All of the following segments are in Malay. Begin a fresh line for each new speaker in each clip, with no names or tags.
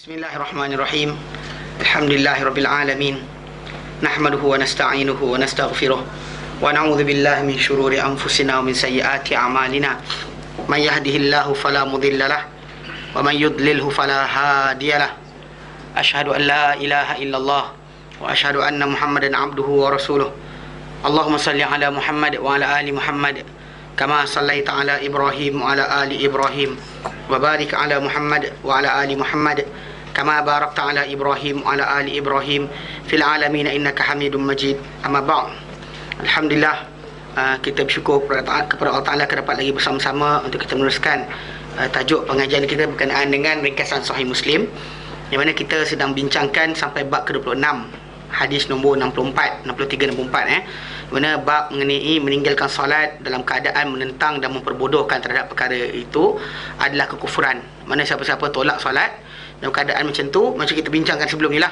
Bismillahirrahmanirrahim. Alhamdulillahirabbil alamin. Nahmaduhu wa nasta'inuhu wa nastaghfiruh. Wa na'udzu billahi min shururi anfusina wa min sayyiati a'malina. Man yahdihillahu fala mudilla lahu wa man yudlilhu fala hadiyalah. Asyhadu an la ilaha illallah wa asyhadu anna Muhammadan abduhu wa rasuluh. Allahumma salli ala Muhammad wa ala ali Muhammad kama sallaita ala Ibrahim wa ala ali Ibrahim wa barik ala Muhammad wa ala ali Muhammad kama barakta ala Ibrahim wa ala ali Ibrahim fil alamin innaka Hamidum Majid. Amma ba'd. Alhamdulillah, kita bersyukur kepada Allah Taala dapat lagi bersama-sama untuk kita meneruskan tajuk pengajian kita berkenaan dengan ringkasan Sahih Muslim, di mana kita sedang bincangkan sampai bab ke-26, hadis nombor 63 64, di mana bab mengenai meninggalkan solat dalam keadaan menentang dan memperbodohkan terhadap perkara itu adalah kekufuran. Mana siapa-siapa tolak solat dalam keadaan macam tu, macam kita bincangkan sebelum ni lah,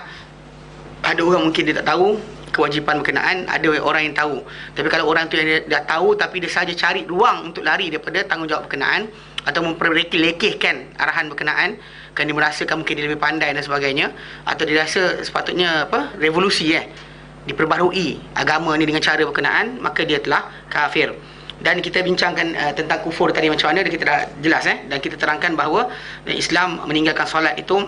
ada orang mungkin dia tak tahu kewajipan berkenaan, ada orang yang tahu. Tapi kalau orang tu yang dia dah tahu tapi dia saja cari ruang untuk lari daripada tanggungjawab berkenaan atau memperlekehkan arahan berkenaan, kan dia merasakan mungkin dia lebih pandai dan sebagainya, atau dia rasa sepatutnya revolusi diperbaharui agama ni dengan cara berkenaan, maka dia telah kafir. Dan kita bincangkan tentang kufur tadi macam mana, dan kita dah jelas dan kita terangkan bahawa Islam meninggalkan solat itu,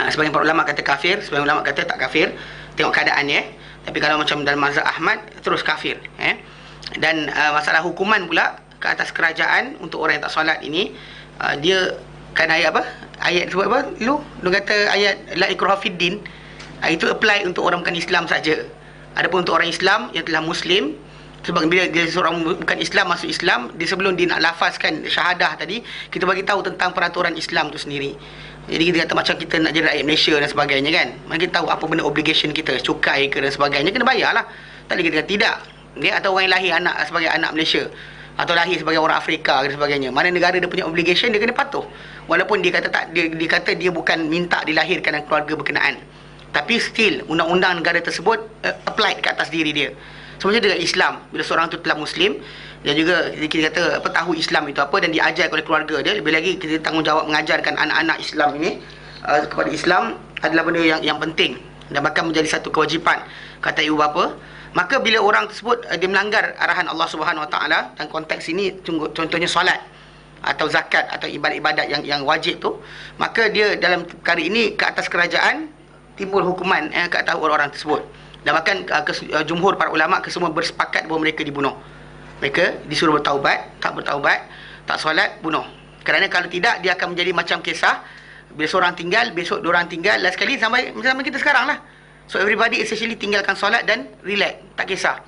sebagian para ulama kata kafir, sebagian ulama kata tak kafir, tengok keadaannya. Tapi kalau macam dalam mazhab Ahmad, terus kafir. Dan masalah hukuman pula ke atas kerajaan untuk orang yang tak solat ini, dia kan ayat apa? Ayat sebut apa? Lu kata ayat la ikraha fid din. Itu apply untuk orang bukan Islam saja. Adapun untuk orang Islam yang telah Muslim, sebab bila dia seorang bukan Islam masuk Islam, dia sebelum dia nak lafazkan syahadah tadi, kita bagi tahu tentang peraturan Islam tu sendiri. Jadi kita kata macam kita nak jadi rakyat Malaysia dan sebagainya kan, maka kita tahu apa benda obligation kita, cukai ke dan sebagainya, kena bayar lah. Tak boleh kita kata tidak. Atau orang yang lahir sebagai anak Malaysia, atau lahir sebagai orang Afrika dan sebagainya, mana negara dia punya obligation, dia kena patuh. Walaupun dia kata dia kata dia bukan minta dilahirkan dalam keluarga berkenaan, tapi still undang-undang negara tersebut applied ke atas diri dia. Sebenarnya dengan Islam, bila seorang tu telah Muslim, dia juga kita kata tahu Islam itu apa dan diajar oleh keluarga dia, lebih lagi kita tanggungjawab mengajarkan anak-anak Islam ini kepada Islam adalah benda yang penting dan bahkan menjadi satu kewajipan kata ibu bapa. Maka bila orang tersebut dia melanggar arahan Allah Subhanahu Wa Taala, dan konteks ini contohnya solat atau zakat atau ibadat-ibadat yang wajib tu, maka dia dalam perkara ini ke atas kerajaan timbul hukuman ke atas orang-orang tersebut. Dan bahkan jumhur para ulama kesemua bersepakat bahawa mereka dibunuh. Mereka disuruh bertaubat, tak bertaubat, tak solat, bunuh. Kerana kalau tidak, dia akan menjadi macam kisah bila seorang tinggal, besok dua orang tinggal, last sekali sampai zaman kita sekarang lah. So everybody essentially tinggalkan solat dan relax, tak kisah.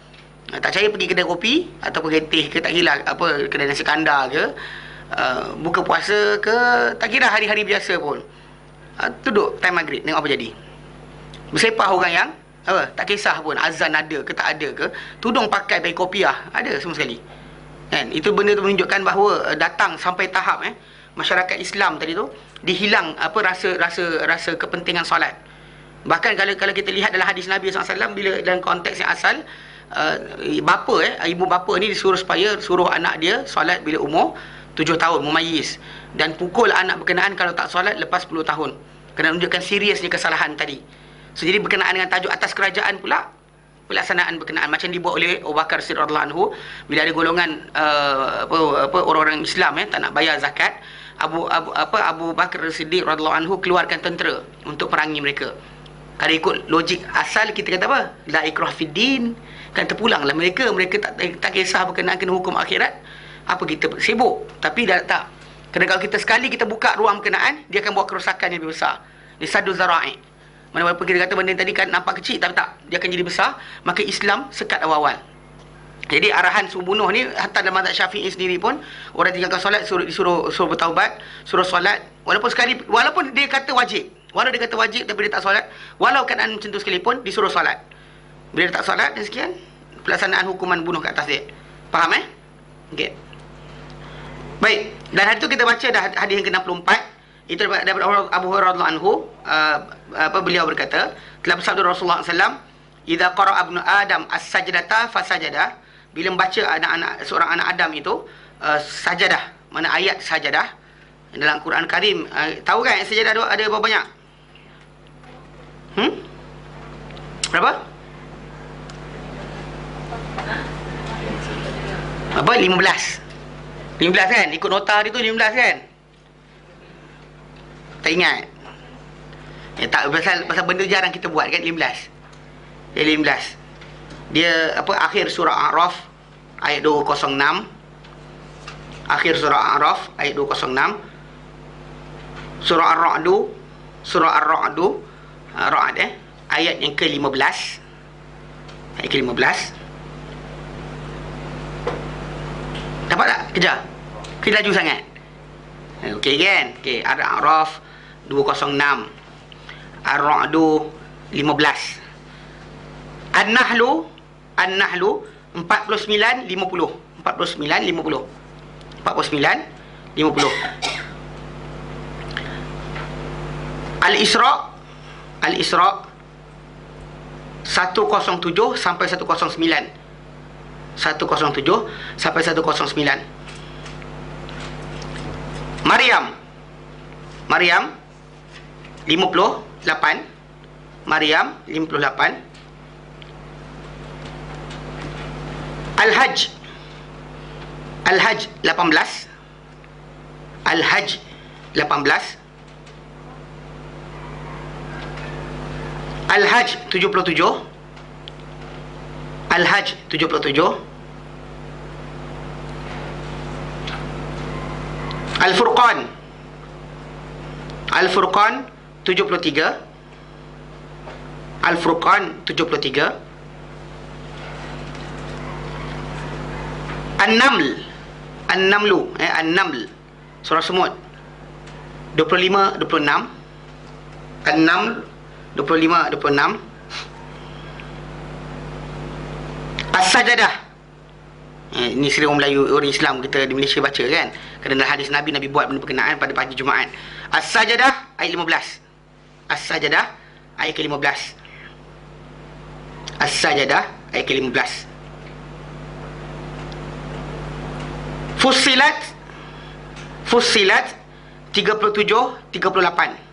Tak percaya pergi kedai kopi atau pergi teh ke, tak kira kedai nasi kandar ke, buka puasa ke, tak kira hari-hari biasa pun, duduk time maghrib, tengok apa jadi. Bersepah orang yang tak kisah pun azan ada ke tak ada ke, tudung pakai pakai kopiah ada semua sekali kan. Itu benda tu menunjukkan bahawa datang sampai tahap masyarakat Islam tadi tu dihilang rasa kepentingan solat. Bahkan kalau kita lihat dalam hadis Nabi SAW, bila dalam konteks yang asal, ibu bapa ni disuruh supaya suruh anak dia solat bila umur 7 tahun, mumayyiz, dan pukul anak berkenaan kalau tak solat lepas 10 tahun, kena menunjukkan seriusnya kesalahan tadi. So, jadi berkenaan dengan tajuk atas kerajaan pula, pelaksanaan berkenaan macam dibuat oleh Abu Bakar Siddiq radhiyallahu anhu bila ada golongan orang-orang Islam tak nak bayar zakat. Abu Bakar Siddiq radhiyallahu anhu keluarkan tentera untuk perangi mereka. Kalau ikut logik asal, kita kata apa? La ikrah fid din, kan terpulanglah mereka tak kisah berkenaan kena hukum akhirat. Apa kita sibuk? Tapi dah tak. Kerana kalau kita sekali kita buka ruang berkenaan, dia akan buat kerosakan yang lebih besar. Disadu zara'i. Mana walaupun kita kata benda tadi kan nampak kecil, tapi tak, dia akan jadi besar. Maka Islam sekat awal-awal. Jadi arahan suruh bunuh ni, hatta dalam mazhab Syafi'i sendiri pun, orang tinggalkan solat disuruh bertaubat, suruh solat, walaupun dia kata wajib, tapi dia tak solat, walau keadaan macam tu sekalipun disuruh solat. Bila dia tak solat dan sekian, pelaksanaan hukuman bunuh kat atas dia. Faham okey. Baik, dan hari tu kita baca dah hadis yang ke-64. Itu daripada Abu Hurairah radhiyallahu anhu, beliau berkata, telah bersabda Rasulullah SAW, "Idza qara'a ibnu Adam as-sajdata fasajada." Bila membaca seorang anak Adam itu sajadah, mana ayat sajadah dalam Quran Karim, tahu kan sajadah ada berapa banyak? Berapa? Apa? 15 kan? Ikut nota dia tu 15 kan? Tak ingat? Tak, pasal benda jarang kita buat kan, 15. Dia 15. Dia apa, akhir surah A'raf ayat 206. Akhir surah A'raf ayat 206. Surah Ar-Ra'du, Ra'd ayat yang ke-15. Ayat ke-15. Dapat tak? Kejar. Kita laju sangat. Okey kan? Okey, Ar-A'raf 206. Ar-Ra'du 15. An-Nahlu 49 50. Al-Isra 107 sampai 109. 107 sampai 109. Maryam 58. Maryam 58. Al-Hajj 18. Al-Hajj 18. Al-Hajj 77. Al-Hajj 77. Al-Furqan 73. Al-Furqan 73. An-Naml surah semut 25 26. An-Naml 25 26. As-Sajadah, ini sering orang Melayu, orang Islam kita di Malaysia baca kan, kerana hadis Nabi buat benda berkenaan pada pagi Jumaat. As-Sajadah ayat 15. As-Sajadah ayat ke-15. As-Sajadah ayat ke-15. Fussilat 37 38.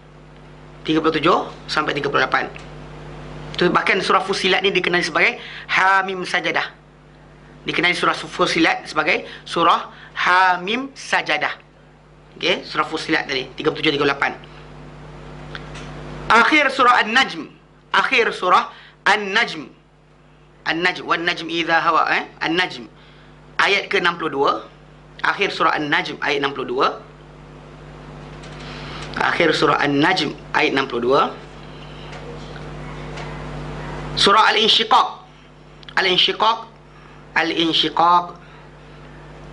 37 sampai 38. Tu bahkan surah Fussilat ni dikenali sebagai Hamim Sajadah. Dikenali surah Fussilat sebagai surah Hamim Sajadah. Okey, surah Fussilat tadi 37 38. Akhir surah An-Najm. Akhir surah An-Najm. An-Najm, wan najm idza hawa, An-Najm ayat ke-62. Akhir surah An-Najm ayat 62. Akhir surah An-Najm ayat 62. Surah Al-Insyiqaq 20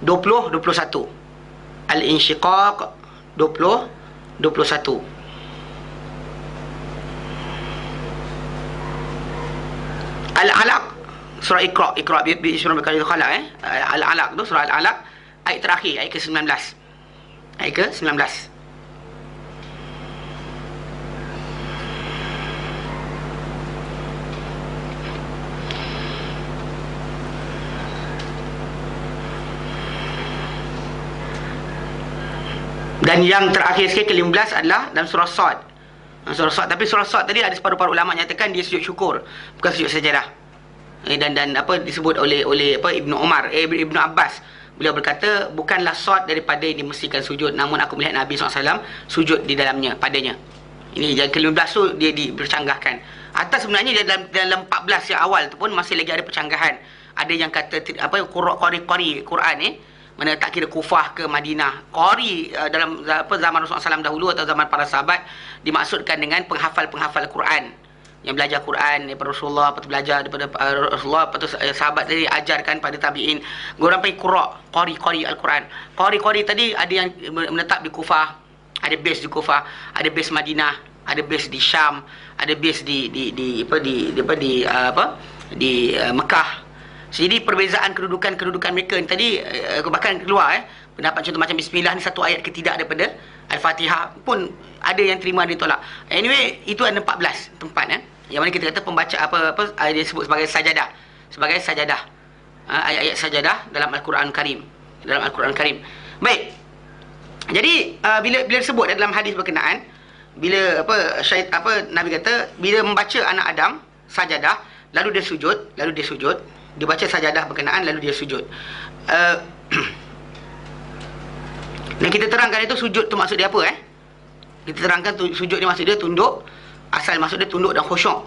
21. Al-Insyiqaq 20 21. Al-Alaq surah Iqra bismi rabbikal ladzi khalaq. Al-Alaq tu surah Al-Alaq ayat terakhir, ayat ke-19. Ayat ke-19. Dan yang terakhir sekali ke-15 adalah dalam surah Sad. Surah Sad, tapi surah Sad tadi ada separuh-paruh ulama nyatakan dia sujud syukur, bukan sujud sajadah. Dan apa disebut oleh apa Ibnu Umar, Ibnu Abbas, beliau berkata bukanlah Sad daripada yang dimestikan sujud, namun aku melihat Nabi SAW sujud di dalamnya, padanya. Ini yang ke-15 tu dia dipercanggahkan. Atas sebenarnya dia dalam 14 yang awal tu pun masih lagi ada percanggahan. Ada yang kata apa qari Quran mana tak kira Kufah ke Madinah, qari dalam zaman Rasulullah SAW dahulu atau zaman para sahabat dimaksudkan dengan penghafal Quran yang belajar Quran daripada Rasulullah, lepas tu belajar daripada Rasulullah, lepas tu sahabat tadi ajarkan pada tabi'in. Orang panggil qari Al-Quran. Qari tadi ada yang menetap di Kufah, ada base di Kufah, ada base Madinah, ada base di Syam, ada base di Mekah. Jadi perbezaan kedudukan mereka ni tadi bahkan keluar pendapat contoh macam bismillah ni satu ayat ketidak daripada Al-Fatihah pun ada yang terima, ada yang tolak. Anyway, itu ada 14 tempat yang mana kita kata pembaca apa dia sebut sebagai sajadah, ayat-ayat sajadah dalam Al-Quran Karim, Baik. Jadi bila disebut dalam hadis berkenaan bila Nabi kata bila membaca anak Adam sajadah, lalu dia sujud, dia baca sajadah berkenaan lalu dia sujud. Dan kita terangkan itu sujud tu maksud dia apa Kita terangkan sujud ni maksud dia tunduk. Asal maksud dia tunduk dan khusyuk.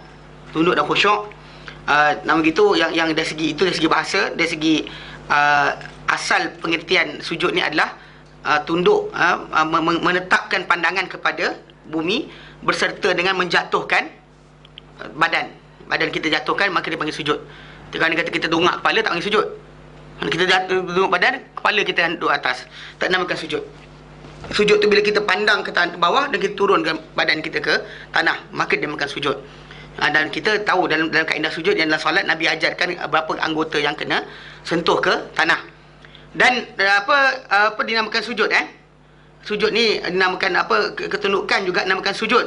Nama gitu yang dari segi itu, dari segi bahasa, dari segi asal pengertian sujud ni adalah tunduk, menetapkan pandangan kepada bumi berserta dengan menjatuhkan badan kita jatuhkan, maka dia panggil sujud. Kalau dia kata kita dongak kepala, tak panggil sujud. Kalau kita dongak badan, kepala kita duduk atas, tak namakan sujud. Sujud tu bila kita pandang ke bawah dan kita turunkan badan kita ke tanah, maka dia makan sujud. Dan kita tahu dalam kaedah sujud yang dalam solat Nabi ajarkan berapa anggota yang kena sentuh ke tanah. Dan apa dinamakan sujud Sujud ni dinamakan ketundukan juga dinamakan sujud.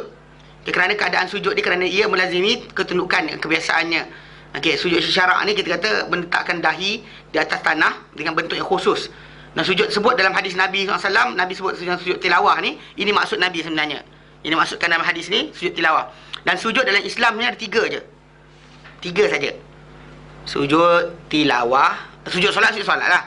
Kerana keadaan sujud ni kerana ia melazimi ketundukan, kebiasaannya. Okey, sujud syarak ni kita kata menletakkan dahi di atas tanah dengan bentuk yang khusus. Dan sujud sebut dalam hadis Nabi SAW, Nabi sebut sujud tilawah ni, ini maksud Nabi sebenarnya. Ini maksudkan dalam hadis ni sujud tilawah. Dan sujud dalam Islam ni ada 3 je. 3 saja. Sujud tilawah, sujud solat lah.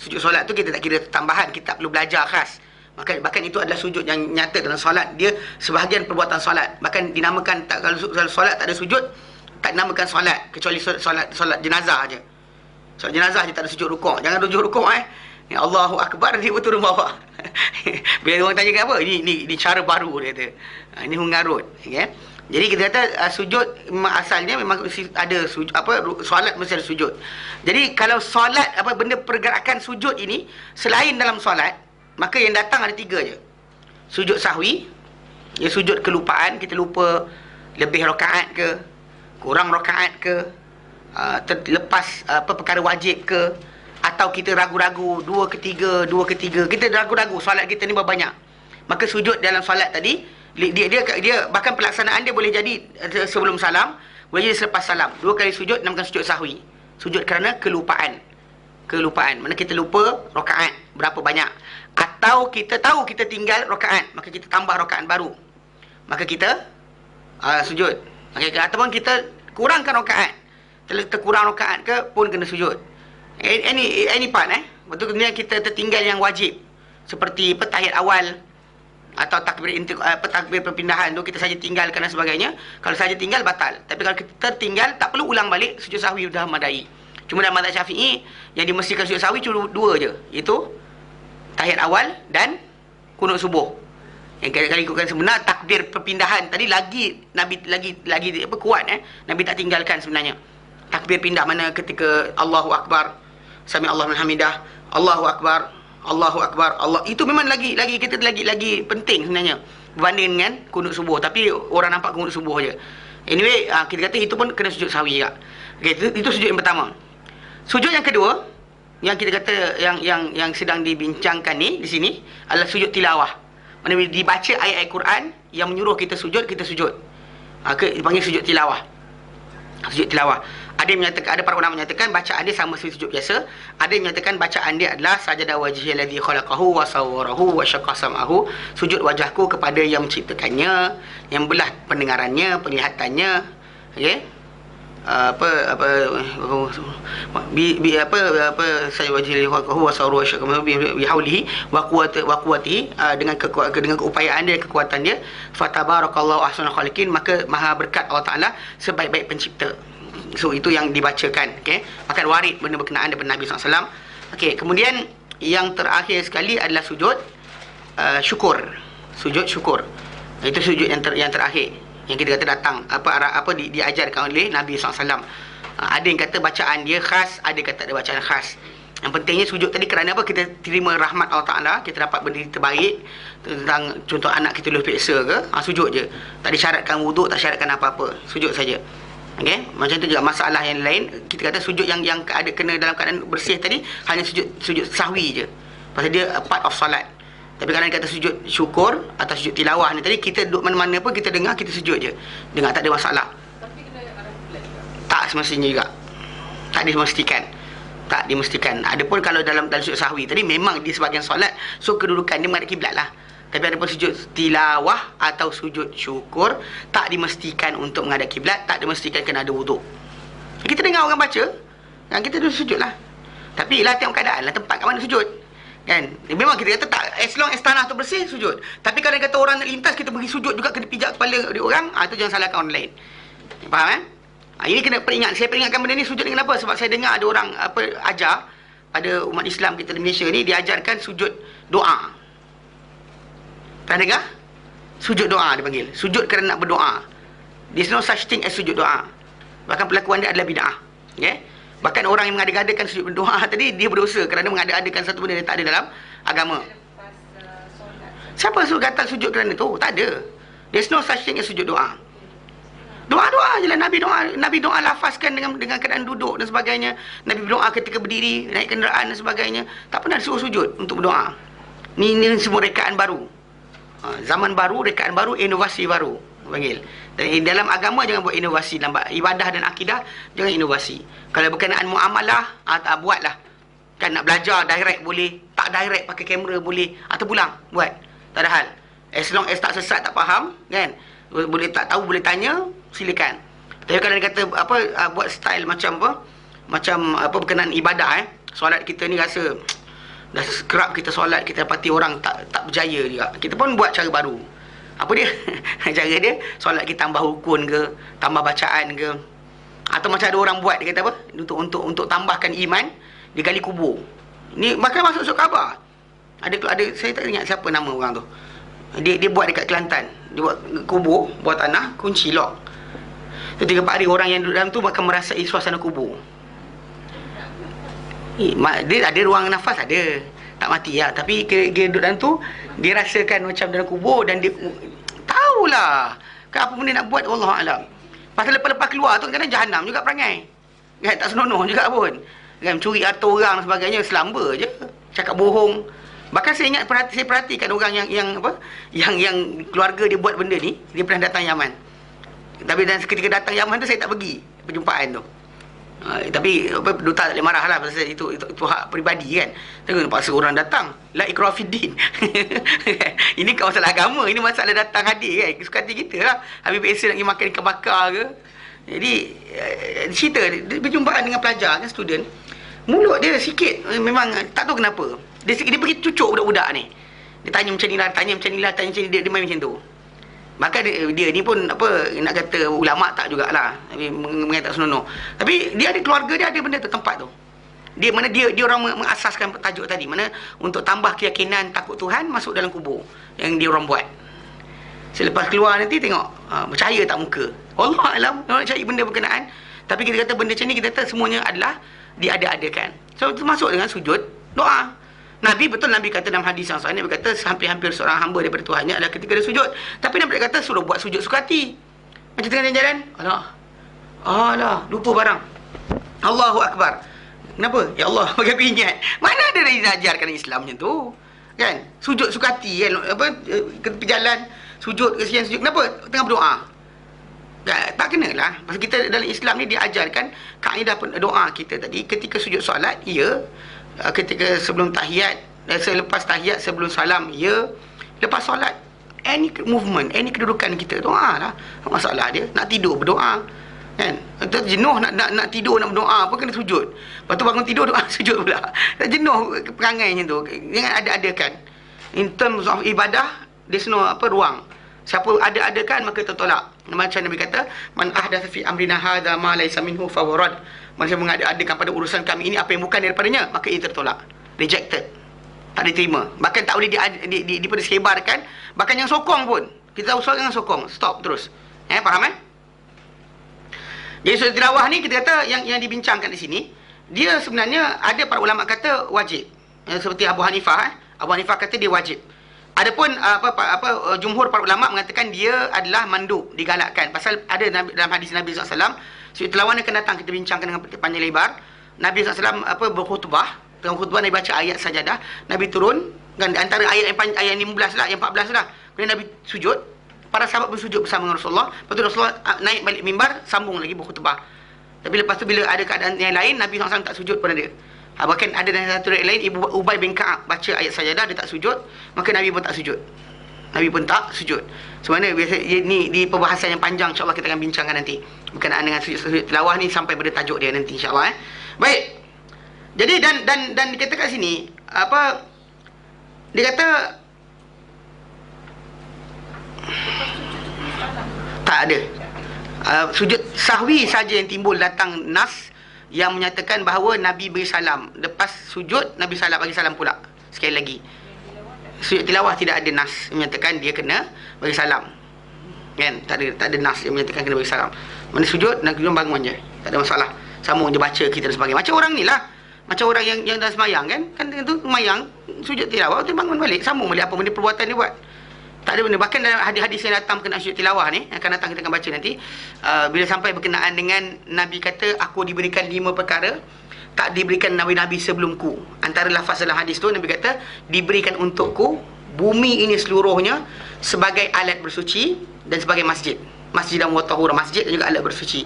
Sujud solat tu kita tak kira tambahan, kita tak perlu belajar khas. Bahkan itu adalah sujud yang nyata dalam solat. Dia sebahagian perbuatan solat. Bahkan dinamakan, kalau solat tak ada sujud, tak dinamakan solat. Kecuali solat jenazah je. Solat jenazah je tak ada sujud rukuk. Jangan sujud rukuk Ya Allahu Akbar, dia turun bawah. Bila orang tanya apa? Ini cara baru dia kata. Ini mengarut. Okay? Jadi kita kata sujud asalnya memang ada solat mesti ada sujud. Jadi kalau solat benda pergerakan sujud ini selain dalam solat, maka yang datang ada 3 je. Sujud sahwi, ya sujud kelupaan, kita lupa lebih rakaat ke, kurang rakaat ke, terlepas perkara wajib ke, atau kita ragu-ragu 2 ke 3, kita ragu-ragu solat kita ni berapa banyak. Maka sujud dalam solat tadi dia bahkan pelaksanaan dia boleh jadi sebelum salam, boleh jadi selepas salam. 2 kali sujud dinamakan sujud sahwi. Sujud kerana kelupaan. Mana kita lupa rakaat berapa banyak, atau kita tahu kita tinggal rakaat, maka kita tambah rakaat baru, maka kita sujud. Okay, ataupun kita kurangkan rakaat, terkurang rakaat ke pun kena sujud. Any part betul, kemudian kita tertinggal yang wajib seperti tahiyat awal atau takbir perpindahan tu kita saja tinggalkan dan sebagainya. Kalau saja tinggal batal. Tapi kalau kita tertinggal tak perlu ulang balik, sujud sahwi sudah memadai. Cuma dalam mazhab Syafi'i yang dimestikan sujud sahwi cuma 2 je, iaitu tahiyat awal dan kunut subuh. Yang kali ikutkan sebenar takbir perpindahan tadi Nabi lagi kuat Nabi tak tinggalkan sebenarnya. Takbir pindah mana ketika Allahu Akbar, Sami Allahu liman hamidah, Allahu Akbar, Allah, itu memang lagi penting sebenarnya berbanding dengan kunut subuh. Tapi orang nampak kunut subuh je. Anyway, kita kata itu pun kena sujud sahwi juga. Okey, itu sujud yang pertama. Sujud yang kedua yang kita kata yang sedang dibincangkan ni di sini adalah sujud tilawah. Mana bila dibaca ayat-ayat Quran yang menyuruh kita sujud, kita sujud. Dipanggil sujud tilawah. Sujud tilawah. Ada yang menyatakan, ada para ulama menyatakan bacaan dia sama seperti sujud biasa. Ada yang menyatakan bacaan dia adalah sajada wajhi alladhi khalaqahu wa sawwarahu wa syaqqa sam'ahu. Sujud wajahku kepada yang menciptakannya, yang belah pendengarannya, penglihatannya. Okey. Saya wajhi khalaqahu wa sawwarahu wa syaqqa sam'ahu bi haulihi wa quwwatihi, dengan keupayaan dia, kekuatan dia. Fatabarakallahu ahsanul khaliqin, maka maha berkat Allah Taala sebaik-baik pencipta. So itu yang dibacakan. Okey, akan warid benda berkenaan daripada Nabi SAW. Okey, kemudian yang terakhir sekali adalah sujud syukur. Sujud syukur. Itu sujud yang terakhir yang kita kata datang diajarkan oleh Nabi SAW. Ada yang kata bacaan dia khas, ada yang kata ada bacaan khas. Yang pentingnya sujud tadi kerana apa? Kita terima rahmat Allah Ta'ala, kita dapat benda terbaik. Tentang contoh anak kita lulus periksa ke, sujud je. Tak disyaratkan wuduk, tak syaratkan apa-apa, sujud saja. Okey, macam tu juga masalah yang lain. Kita kata sujud yang ada kena dalam keadaan bersih tadi hanya sujud sahwi je. Pasal dia part of solat. Tapi kalau kata sujud syukur atau sujud tilawah ni tadi, kita duduk mana-mana pun kita dengar, kita sujud je. Dengar, tak ada masalah.
Tapi kena ada refleks juga.
Tak semestinya juga. Tak dimestikan. Tak dimestikan. Adapun kalau dalam sujud sahwi tadi memang di sebahagian solat, so kedudukan dia menghadap kiblat lah. Tapi ada pun sujud tilawah atau sujud syukur tak dimestikan untuk menghadap kiblat, tak dimestikan kena ada wuduk. Kita dengar orang baca, kan kita duduk sujud lah. Tapi lah tengok keadaan lah, tempat kat mana sujud. Kan? Memang kita kata tak, as long as tanah tu bersih, sujud. Tapi kalau kata orang nak lintas, kita pergi sujud juga, kena pijak kepala dia orang, itu jangan salahkan orang lain. Faham ini kena peringat. Saya peringatkan benda ni sujud ni kenapa? Sebab saya dengar ada orang ajar pada umat Islam kita di Malaysia ni, diajarkan sujud doa. Pernah dengar? Sujud doa dipanggil. Sujud kerana nak berdoa. There's no such thing as sujud doa. Bahkan perlakuan dia adalah bid'ah. Okay? Bahkan orang yang mengada-adakan sujud berdoa tadi, dia berdosa kerana mengada-adakan satu benda yang tak ada dalam agama. Siapa suruh kata sujud kerana tu? Tak ada. There's no such thing as sujud doa. Doa-doa je lah. Nabi doa lafazkan dengan keadaan duduk dan sebagainya. Nabi berdoa ketika berdiri, naik kenderaan dan sebagainya. Tak pernah suruh sujud untuk berdoa. Ni semua rekaan baru. Zaman baru, rekaan baru, inovasi baru panggil. Dan dalam agama jangan buat inovasi, dalam ibadah dan akidah jangan inovasi. Kalau berkenaan muamalah, buatlah. Kan nak belajar direct boleh, tak direct pakai kamera boleh, atau pulang buat. Tak ada hal. As long as tak sesat, tak faham, kan? Boleh tak tahu, boleh tanya, silakan. Tapi kalau dia kata buat style macam berkenaan ibadah, solat kita ni rasa dah kerap kita solat, kita dapati orang tak berjaya juga. Kita pun buat cara baru. Apa dia? Cara dia, solat kita tambah rukun ke, tambah bacaan ke. Atau macam ada orang buat, dia kata apa? Untuk tambahkan iman, dia gali kubur. Ni bahkan masuk khabar. Ada saya tak ingat siapa nama orang tu. Dia buat dekat Kelantan. Dia buat kubur, buat tanah, kunci lock. Tu 3-4 hari orang yang duduk dalam tu akan merasai suasana kubur. Dia ada ruang nafas, ada. Tak mati lah. Tapi dia duduk dalam tu, dia rasakan macam dalam kubur dan dia tahulah kan apa benda nak buat, Wallahualam. Pasal lepas-lepas keluar tu kadang jahanam juga perangai. Kan tak senonoh juga pun. Kan curi harta orang dan sebagainya, selamba je. Cakap bohong. Bahkan saya ingat, saya perhatikan orang yang keluarga dia buat benda ni, dia pernah datang Yaman. Tapi dan ketika datang Yaman tu saya tak pergi perjumpaan tu. Tapi duta tak boleh marah lah, pasal itu hak peribadi kan. Tengok paksa orang datang, la ikrah fiddin. Ini bukan masalah agama, ini masalah datang hadir kan, suka hati kita lah. Habis biasa nak pergi makan ikan bakar ke. Jadi cerita perjumpaan dengan pelajar kan, student, mulut dia sikit memang tak tahu kenapa dia pergi cucuk budak-budak ni. Dia tanya macam ni lah, tanya macam ni, dia main macam tu. Maka dia ni pun nak kata ulama' tak jugalah, tapi mengenai tak senonoh. Tapi dia ada keluarga, dia ada benda tu, tempat tu. Dia orang mengasaskan tajuk tadi, mana untuk tambah keyakinan takut Tuhan, masuk dalam kubur yang dia orang buat. Selepas keluar nanti tengok percaya tak muka. Wallahualam, orang cari benda berkenaan. Tapi kita kata benda macam ni, kita kata semuanya adalah diada-adakan. So termasuk dengan sujud doa. Nabi kata dalam hadis yang sahih, Nabi kata hampir-hampir seorang hamba daripada Tuhannya adalah ketika dia sujud. Tapi Nabi kata suruh buat sujud suka hati. Macam tengah jalan, alah, lupa barang. Allahu Akbar. Kenapa? Ya Allah, bagi ingat. Mana ada yang diajarkan Islam macam tu? Kan? Sujud suka hati kan? Ke tepi jalan, sujud, kesian sujud. Kenapa? Tengah berdoa. Tak kenalah. Pasal kita dalam Islam ni diajarkan kaedah doa kita tadi ketika sujud solat, ketika sebelum tahiyat, selepas tahiyat, sebelum salam, lepas solat, any movement, any kedudukan kita, doa lah. Masalah dia, nak tidur berdoa kan, atau jenuh nak tidur nak berdoa, apa kena sujud. Lepas tu bangun tidur doa sujud pula. Tak jenuh perangai macam tu. Jangan ada-adakan. In terms of ibadah, there's no ruang. Siapa ada-adakan maka tertolak. Macam Nabi kata, man ahdatha fi amrina hadha ma laysa minhu fa huwa rad. Manusia mengada-adakan pada urusan kami ini apa yang bukan daripadanya, maka ia tertolak, rejected, tak diterima. Bahkan tak boleh disebarkan. Bahkan yang sokong pun, kita tahu soal yang sokong, stop terus. Faham Jadi sujud tilawah ni kita kata yang dibincangkan di sini, dia sebenarnya ada para ulama kata wajib. Seperti Abu Hanifah, Abu Hanifah kata dia wajib. Adapun jumhur para ulama mengatakan dia adalah mandub, digalakkan. Pasal ada dalam hadis Nabi SAW, sujud tilawah ni akan datang, kita bincangkan dengan panjang lebar. Nabi SAW berkhutbah, tengah khutbah Nabi baca ayat sajadah, Nabi turun kan, antara ayat 15 lah, yang 14 lah. Kemudian Nabi sujud, para sahabat bersujud bersama dengan Rasulullah. Lepas tu Rasulullah naik balik mimbar, sambung lagi berkhutbah. Tapi lepas tu bila ada keadaan yang lain, Nabi SAW tak sujud pada dia. Bahkan ada dalam satu ayat lain, Ubay bin Ka'ab baca ayat sajadah, dia tak sujud, maka Nabi pun tak sujud. Nabi pun tak sujud. Sebenarnya biasa ni di perbahasan yang panjang, insya-Allah kita akan bincangkan nanti berkenaan dengan sujud tilawah ni sampai pada tajuk dia nanti, insya-Allah. Baik. Jadi dan dikatakan kat sini apa, dia kata tak ada sujud sahwi saja yang timbul datang nas yang menyatakan bahawa Nabi beri salam. Lepas sujud Nabi salam, bagi salam pula. Sekali lagi, sujud tilawah tidak ada nas menyatakan dia kena bagi salam, kan? Tak ada nas yang menyatakan kena bagi salam. Mana sujud nak kemudian bangun je, tak ada masalah, sambung je baca kita dan sebagainya. Macam orang ni lah, macam orang yang dah semayang, kan tu semayang sujud tilawah, tu bangun balik, sambung balik apa benda perbuatan dia buat. Tak ada benda. Bahkan dalam hadis-hadis yang datang berkenaan sujud tilawah ni, akan datang kita akan baca nanti, bila sampai berkenaan dengan Nabi kata aku diberikan 5 perkara tak diberikan nabi-nabi sebelumku. Antara lafaz dalam hadis tu Nabi kata diberikan untukku bumi ini seluruhnya sebagai alat bersuci dan sebagai masjid. Masjid dan watahura, masjid dan juga alat bersuci.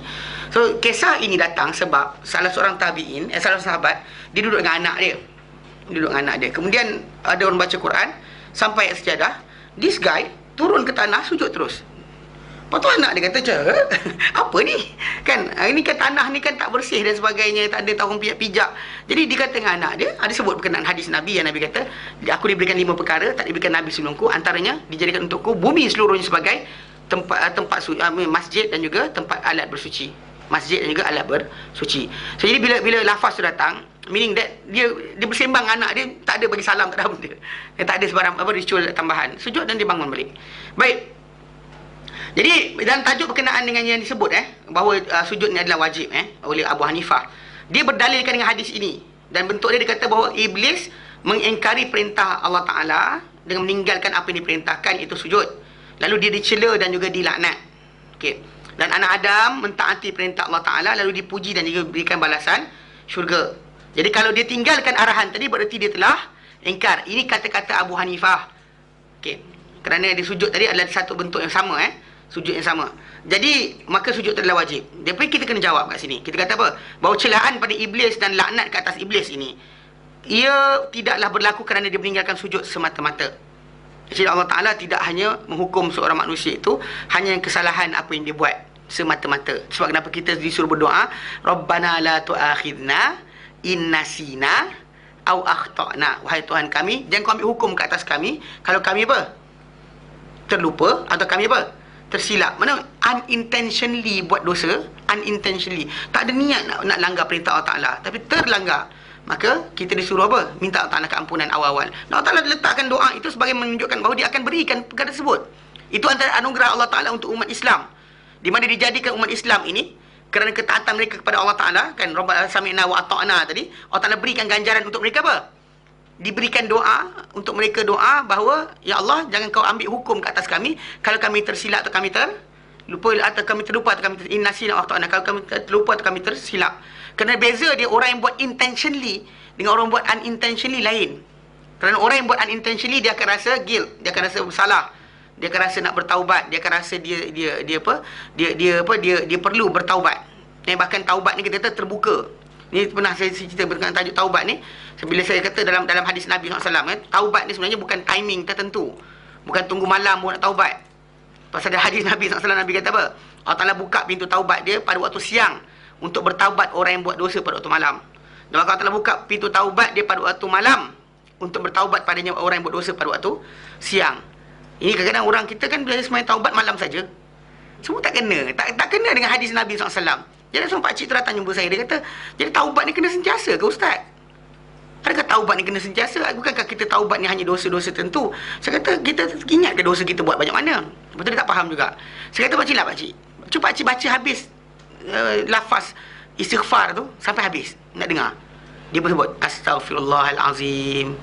So kisah ini datang sebab salah seorang tabi'in, salah seorang sahabat, dia duduk dengan anak dia. Kemudian ada orang baca Quran sampai ayat sejadah, this guy turun ke tanah sujud terus. Lepas tu anak dia kata, apa ni? Kan, ini kan tanah ni kan tak bersih dan sebagainya, tak ada tahun pijak. Jadi dia kata dengan anak dia, ada sebut berkenaan hadis Nabi yang Nabi kata, aku diberikan 5 perkara, tak diberikan Nabi sebelumku. Antaranya, dijadikan untukku bumi seluruhnya sebagai tempat masjid dan juga tempat alat bersuci. Masjid dan juga alat bersuci. So, jadi bila lafaz tu datang, meaning that dia bersembang anak dia, tak ada bagi salam, tak ada benda. Dia tak ada sebarang ritual tambahan. Sujud dan dia bangun balik. Baik. Jadi dalam tajuk berkenaan dengan yang disebut bahawa sujud ni adalah wajib oleh Abu Hanifah, dia berdalilkan dengan hadis ini, dan bentuk dia kata bahawa iblis mengingkari perintah Allah Taala dengan meninggalkan apa yang diperintahkan, itu sujud. Lalu dia dicela dan juga dilaknat. Okey. Dan anak Adam mentaati perintah Allah Taala lalu dipuji dan juga diberikan balasan syurga. Jadi kalau dia tinggalkan arahan tadi berarti dia telah ingkar. Ini kata-kata Abu Hanifah. Okey. Kerana dia sujud tadi adalah satu bentuk yang sama sujud yang sama. Jadi maka sujud adalah wajib. Tapi kita kena jawab kat sini. Kita kata apa? Bahawa celaan pada iblis dan laknat ke atas iblis ini, ia tidaklah berlaku kerana dia meninggalkan sujud semata-mata. Jadi Allah Ta'ala tidak hanya menghukum seorang manusia itu hanya yang kesalahan apa yang dia buat semata-mata. Sebab kenapa kita disuruh berdoa, Rabbana la tu'akhidna in nasina au akhtana. Wahai Tuhan kami, jangan kau ambil hukum ke atas kami kalau kami apa? Terlupa atau kami apa? Tersilap. Mana unintentionally buat dosa, unintentionally, tak ada niat nak langgar perintah Allah Ta'ala, tapi terlanggar, maka kita disuruh apa? Minta Allah Ta'ala keampunan awal-awal. Allah Ta'ala letakkan doa itu sebagai menunjukkan bahawa dia akan berikan perkara tersebut. Itu antara anugerah Allah Ta'ala untuk umat Islam, di mana dijadikan umat Islam ini kerana ketaatan mereka kepada Allah Ta'ala, kan, Rabbana sami'na wa ata'na tadi, Allah Ta'ala berikan ganjaran untuk mereka apa? Diberikan doa untuk mereka, doa bahawa ya Allah, jangan kau ambil hukum ke atas kami kalau kami tersilap atau kami terlupa atau kami terlupa atau kami innasina atau kalau kami terlupa atau kami tersilap. Kerana beza dia orang yang buat intentionally dengan orang buat unintentionally lain. Kerana orang yang buat unintentionally dia akan rasa guilt, dia akan rasa bersalah, dia akan rasa nak bertaubat, dia akan rasa dia perlu bertaubat. Bahkan taubat ni kita kata terbuka. Ni pernah saya cerita berkenaan tajuk taubat ni. Bila saya kata dalam hadis Nabi SAW, taubat ni sebenarnya bukan timing tertentu. Bukan tunggu malam baru nak taubat. Pasal ada hadis Nabi SAW, Nabi kata apa? Allah Ta'ala buka pintu taubat dia pada waktu siang untuk bertaubat orang yang buat dosa pada waktu malam. Dan Allah Ta'ala buka pintu taubat dia pada waktu malam untuk bertaubat padanya orang yang buat dosa pada waktu siang. Ini kadang-kadang orang kita kan biasa semuanya taubat malam saja. Semua tak kena. Tak kena dengan hadis Nabi SAW. Jadi seorang pakcik tu datang jumpa saya. Dia kata, jadi taubat ni kena sentiasa ke Ustaz? Adakah taubat ni kena sentiasa? Bukankah kita taubat ni hanya dosa-dosa tertentu? Saya kata, kita ingat ke dosa kita buat banyak mana? Betul dia tak faham juga. Saya kata, pakcik lah pakcik. Cuba pakcik baca habis lafaz istighfar tu sampai habis. Nak dengar. Dia pun sebut, Astaghfirullahalazim,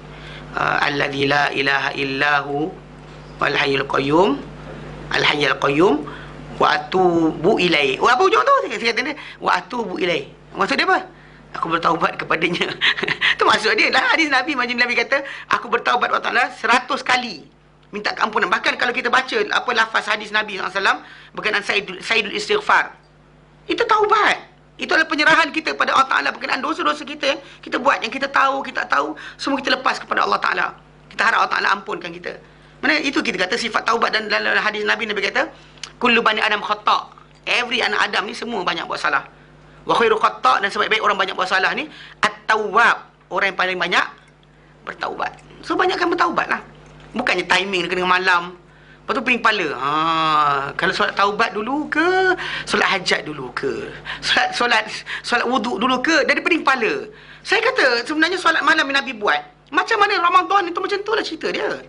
alladzi la ilaha illahu wal hayyul qayyum, al hayyul qayyum, wa atubu ilaih. Apa hujung tu? Saya kata dia, wa atubu ilaih. Maksud dia apa? Aku bertaubat kepadanya. Itu maksud dia. Dalam hadis Nabi, macam Nabi kata, aku bertaubat kepada Allah 100 kali. Minta keampunan. Bahkan kalau kita baca apa lafaz hadis Nabi SAW berkenaan Sayyidul Istighfar, itu taubat. Itu adalah penyerahan kita pada Allah Ta'ala berkenaan dosa-dosa kita yang kita buat, yang kita tahu, kita tak tahu, semua kita lepas kepada Allah Ta'ala. Kita harap Allah Ta'ala ampunkan kita. Mana itu kita kata sifat taubat, dan dalam hadis Nabi kata kullu bani adam khata'. Every anak Adam ni semua banyak buat salah. Wa khairu khata', dan sebaik-baik orang banyak buat salah ni at-tawwab, orang yang paling banyak bertaubat. So banyakkan bertaubat lah. Bukannya timing dengan malam. Lepas tu pening kepala. Kalau solat taubat dulu ke, solat hajat dulu ke, solat wuduk dulu ke, dari pening kepala. Saya kata sebenarnya solat malam yang Nabi buat, macam mana Ramadan itu, macam tu lah cerita dia.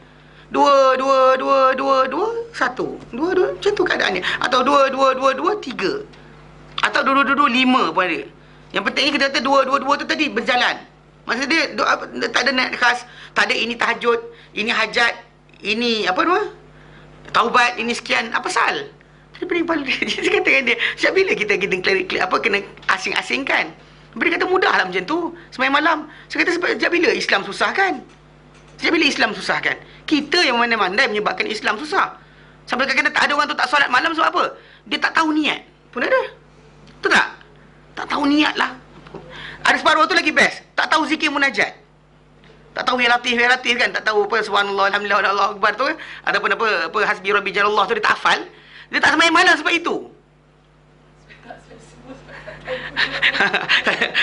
Dua, satu. Dua, macam tu keadaannya. Atau dua, tiga. Atau dua, lima pun ada. Yang pentingnya kita kata dua tu tadi berjalan. Maksudnya dia tak ada niat khas, tak ada ini tahajud, ini hajat, ini apa nama? Taubat, ini sekian, apa pasal? Dia pening kepala dia. Dia kata dengan dia, sejak bila kita kena asing-asingkan? Dia kata mudah lah macam tu, sembahyang malam. Saya kata sejak bila Islam susah kan? Sejak bila Islam susah kan? Kita yang mana-mana menyebabkan Islam susah. Sampai kadang-kadang tak ada orang tu tak solat malam sebab apa? Dia tak tahu niat. Pun ada. Betul tak? Tak tahu niat lah. Ada separuh tu lagi best. Tak tahu zikir munajat. Tak tahu ya latif kan, tak tahu apa subhanallah alhamdulillah Allahu akbar tu, ataupun apa hasbi rabbi jalallah tu dia tak hafal. Dia tak sembahyang malam sebab itu.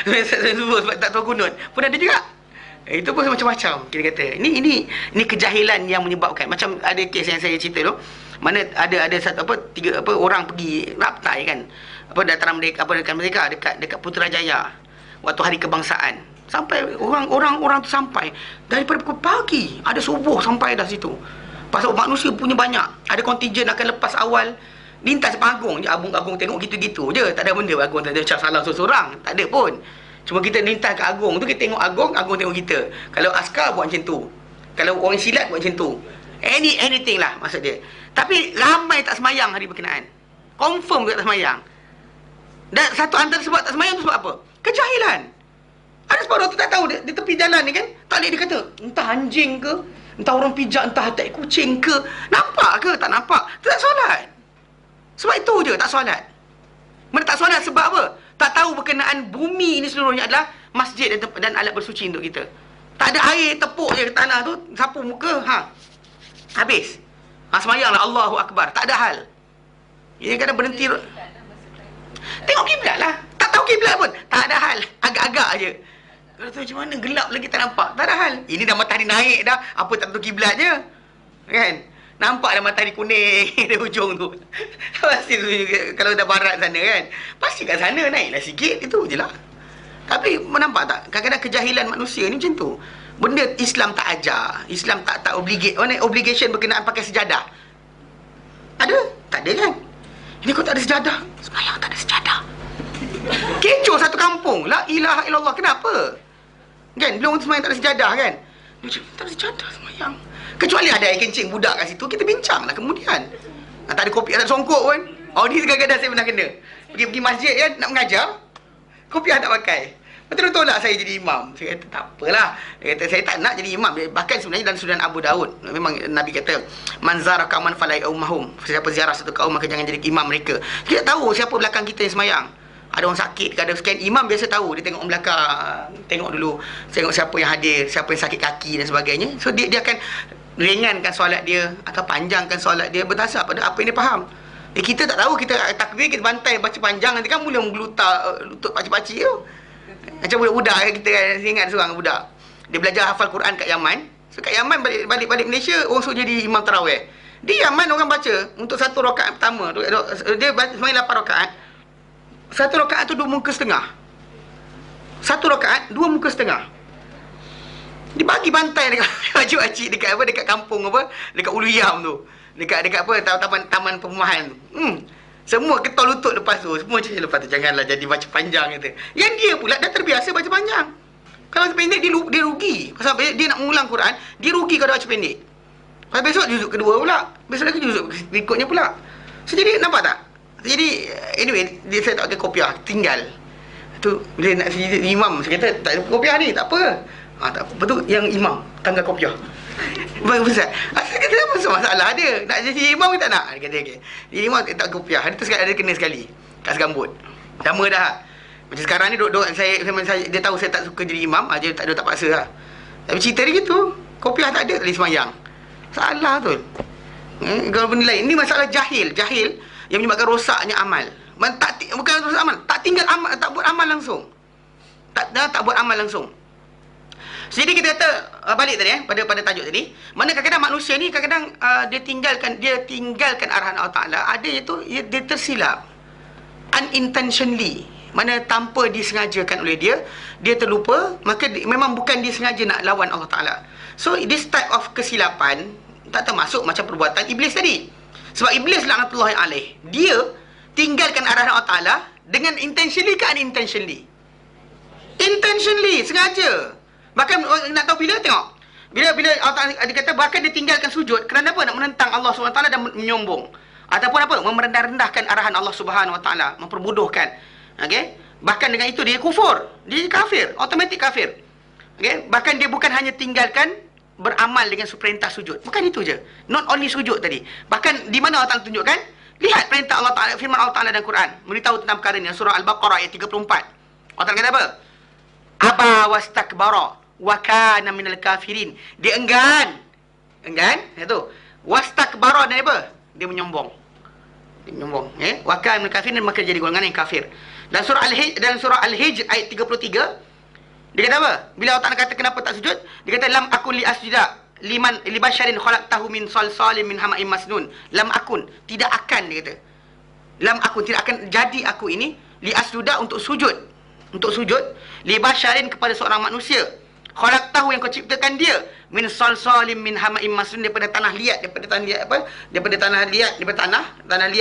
Sebab tak tahu kunut. Pun ada juga. Itu pun macam-macam kita kata. Ini kejahilan yang menyebabkan. Macam ada kes yang saya cerita tu, mana ada satu orang pergi raptai kan. Dataran mereka dekat Putrajaya waktu hari kebangsaan. Sampai orang tu sampai daripada pukul pagi, ada subuh sampai dah situ. Pasal manusia punya banyak, ada kontijen akan lepas awal. Lintas panggung je, agung tengok gitu-gitu je. Tak ada benda agung tak ada ucap salam seorang, tak ada pun. Cuma kita lintas ke agung tu, kita tengok agung tengok kita. Kalau askar buat macam tu, kalau orang silat buat macam tu, anything lah maksud dia. Tapi ramai tak semayang hari berkenaan, confirm tak semayang. Dan satu antara sebab tak semayang tu sebab apa? Kejahilan. Ada separuh tu tak tahu, di tepi jalan ni kan, tak boleh dia kata, entah anjing ke, entah orang pijak, entah tai kucing ke, nampak ke, tak nampak, tak solat. Sebab itu je, tak solat. Mereka tak solat sebab apa? Tak tahu berkenaan bumi ini seluruhnya adalah masjid dan alat bersuci untuk kita. Tak ada air, tepuk je ke tanah tu, sapu muka, habis. Semayanglah, Allahu Akbar, tak ada hal. Ini kadang berhenti, tengok kiblat lah. Tak tahu kiblat pun, tak ada hal, agak-agak je. Kalau tu macam mana, gelap lagi tak nampak, tak ada hal. Ini dah matahari naik dah, apa tak tentu kiblat je, kan? Nampak dah matahari kuning di hujung tu. Pasti tu, kalau dah barat sana kan, pasti kat sana naiklah sikit, itu je lah. Tapi nampak tak, kadang-kadang kejahilan manusia ni macam tu. Benda Islam tak ajar, Islam tak obligation berkenaan pakai sejadah. Ada? Tak ada kan? Ini kau tak ada sejadah, sembahyang tak ada sejadah. Kecoh satu kampung. La ilaha illallah. Kenapa? Kan? Bila orang sembahyang tak ada sejadah kan? Dia cakap, tak ada sejadah sembahyang. Kecuali ada air kencing budak kat situ, kita bincang lah kemudian. Tak ada kopi, tak ada songkok pun. Ni kadang-kadang saya pernah kena. Pergi masjid kan, nak mengajar, kopiah tak pakai. Betul-betul lah saya jadi imam. Saya kata, tak apalah. Dia kata, saya tak nak jadi imam. Bahkan sebenarnya dalam Sunan Abu Daud, memang Nabi kata, man zara kauman falai ummahum. Siapa ziarah satu kaum, maka jangan jadi imam mereka. Kita tahu siapa belakang kita yang semayang. Ada orang sakit, ada sekian, imam biasa tahu. Dia tengok belakang, tengok dulu, tengok siapa yang hadir, siapa yang sakit kaki dan sebagainya. So dia akan ringankan solat dia atau panjangkan solat dia berdasar pada apa yang dia faham. Kita tak tahu, kita takbir, kita bantai baca panjang, nanti kan mula menggelutar lutut pakcik-pakcik tu. Macam budak-budak kita kan, saya ingat seorang budak. Dia belajar hafal Quran kat Yaman. So kat Yaman balik Malaysia, orang suruh jadi imam tarawih. Di Yaman orang baca untuk satu rakaat pertama, dia semain 8 rakaat. Satu rakaat tu 2 muka setengah. Satu rakaat 2 muka setengah. Dibagi bantai dekat pakcik-pakcik dekat kampung apa, dekat Ulu Yam tu. Dekat apa, taman perumahan tu. Semua ketol lutut lepas tu. Semua macam lepas tu, janganlah jadi baca panjang kata. Yang dia pula dah terbiasa baca panjang. Kalau pendek dia rugi. Pasal dia nak mengulang Quran, dia rugi kalau baca pendek. Pasal besok juzuk kedua pula, besok lagi juzuk berikutnya pula. So jadi nampak tak? Jadi anyway, saya tak pakai kopiah, tinggal. Tu bila nak jadi imam, saya kata tak ada kopiah ni, tak apa. Tak apa. Betul yang imam tanggal kopiah. Ustaz, asal kata apa masalah dia? Nak jadi imam ke tak nak? Dia kata okey. Jadi imam tak kopiah. Ada tu sekali, ada kena sekali kat segambut. Lama dah. Macam sekarang ni duk saya dia tahu saya tak suka jadi imam, dia tak paksa lah. Tapi cerita dia gitu. Kopiah tak ada, tak boleh semayang. Salah tu. Kalau benda lain. Ini masalah jahil. Jahil yang menyebabkan rosaknya amal. Bukan rosak amal. Tak tinggal amal, tak buat amal langsung. Tak buat amal langsung. So, jadi kita kata balik tadi pada tajuk tadi, mana kadang-kadang manusia ni kadang-kadang dia tinggalkan arahan Allah Taala, ada iaitu dia tersilap unintentionally, mana tanpa disengajakan oleh dia terlupa, maka memang bukan disengaja nak lawan Allah Taala. So this type of kesilapan tak termasuk macam perbuatan iblis tadi. Sebab iblis laknatullahi alaih, dia tinggalkan arahan Allah Taala dengan intentionally ke unintentionally? Intentionally, sengaja. Bahkan nak tahu bila, tengok. Bila Allah Ta'ala dia kata bahkan dia tinggalkan sujud kerana apa? Nak menentang Allah SWT dan menyombong. Ataupun apa? Merendah-rendahkan arahan Allah Subhanahu Wa Taala, memperbodohkan. Okey? Bahkan dengan itu dia kufur, dia kafir, automatik kafir. Okey? Bahkan dia bukan hanya tinggalkan beramal dengan perintah sujud. Bukan itu je. Not only sujud tadi. Bahkan di mana Allah Ta'ala tunjukkan? Lihat perintah Allah Ta'ala, firman Allah Ta'ala dalam Quran, beritahu tentang perkara ini, surah Al-Baqarah ayat 34. Allah Ta'ala kata apa? Aba wastakbara wa kana minal kafirin. Dia enggan, itu. Wastakbara dan apa? Dia menyombong. Wa kana minal kafirin, maka jadi golongan yang kafir. Dan surah Al-Hijr ayat 33, dia kata apa? Bila Allah Ta'ala kata kenapa tak sujud, dia kata lam akun li asjuda liman libasharin khalaqtahu min salsalin min hama'in masnun. Lam akun, tidak akan, dia kata. Lam akun, tidak akan jadi aku ini li asjuda untuk sujud libasharin kepada seorang manusia, khalaqtahu yang kau ciptakan dia, min salsalim min hama'im masnun, daripada tanah liat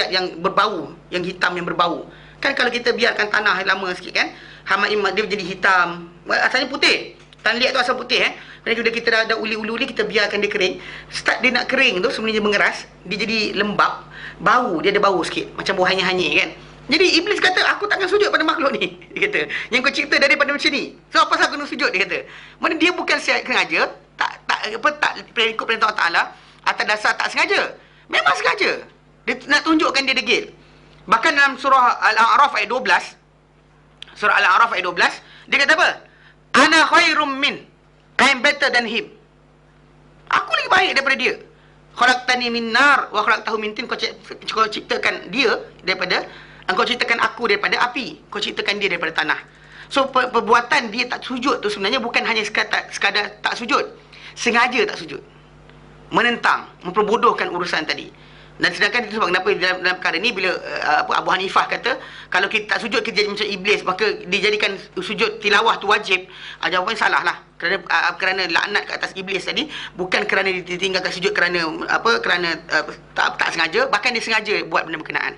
yang berbau, yang hitam yang berbau. Kan kalau kita biarkan tanah lama sikit kan, hama'im dia jadi hitam, asalnya putih. Tanah liat tu asal putih Kemudian kita dah ada uli-uli, kita biarkan dia kering. Start dia nak kering tu, sebenarnya mengeras, dia jadi lembab, bau, dia ada bau sikit, macam bau hanyir-hanyir kan. Jadi iblis kata, aku takkan sujud pada makhluk ni. Dia kata, yang kau cipta daripada macam ni. So apa pasal aku nak sujud, dia kata. Mana dia bukan sengaja, tak ikut perintah Allah Taala atas dasar tak sengaja. Memang sengaja. Dia nak tunjukkan dia degil. Bahkan dalam surah Al-A'raf ayat 12, dia kata apa? Ana khairum min. I am better than him. Aku lagi baik daripada dia. Khalaqtani min nar wa khalaqtahu min tin. Kau ciptakan dia daripada, engkau ciptakan aku daripada api, kau ciptakan dia daripada tanah. So perbuatan dia tak sujud tu sebenarnya bukan hanya sekadar tak sujud, sengaja tak sujud, menentang, memperbodohkan urusan tadi. Dan sedangkan itu sebab kenapa dalam perkara ni bila Abu Hanifah kata kalau kita tak sujud kita jadi macam iblis, maka dijadikan sujud tilawah tu wajib. Jawapannya salah lah. Kerana laknat ke atas iblis tadi bukan kerana ditinggalkan sujud kerana tak sengaja, bahkan dia sengaja buat benda berkenaan.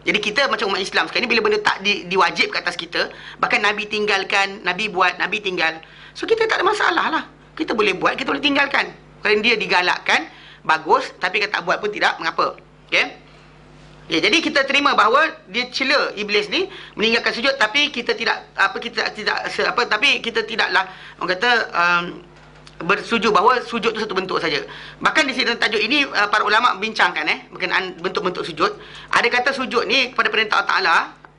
Jadi kita macam umat Islam sekarang ni, bila benda tak diwajib ke atas kita, bahkan Nabi tinggalkan, Nabi buat, Nabi tinggal, so kita tak ada masalah lah. Kita boleh buat, kita boleh tinggalkan. Kalau dia digalakkan, bagus. Tapi kalau tak buat pun tidak mengapa. Okay? Ya, jadi kita terima bahawa dia cela iblis ni meninggalkan sujud, tapi kita tidak tapi kita tidaklah orang kata bersetuju bahawa sujud tu satu bentuk saja. Bahkan di sini tajuk ini para ulama bincangkan berkenaan bentuk-bentuk sujud. Ada kata sujud ni kepada perintah Allah Taala,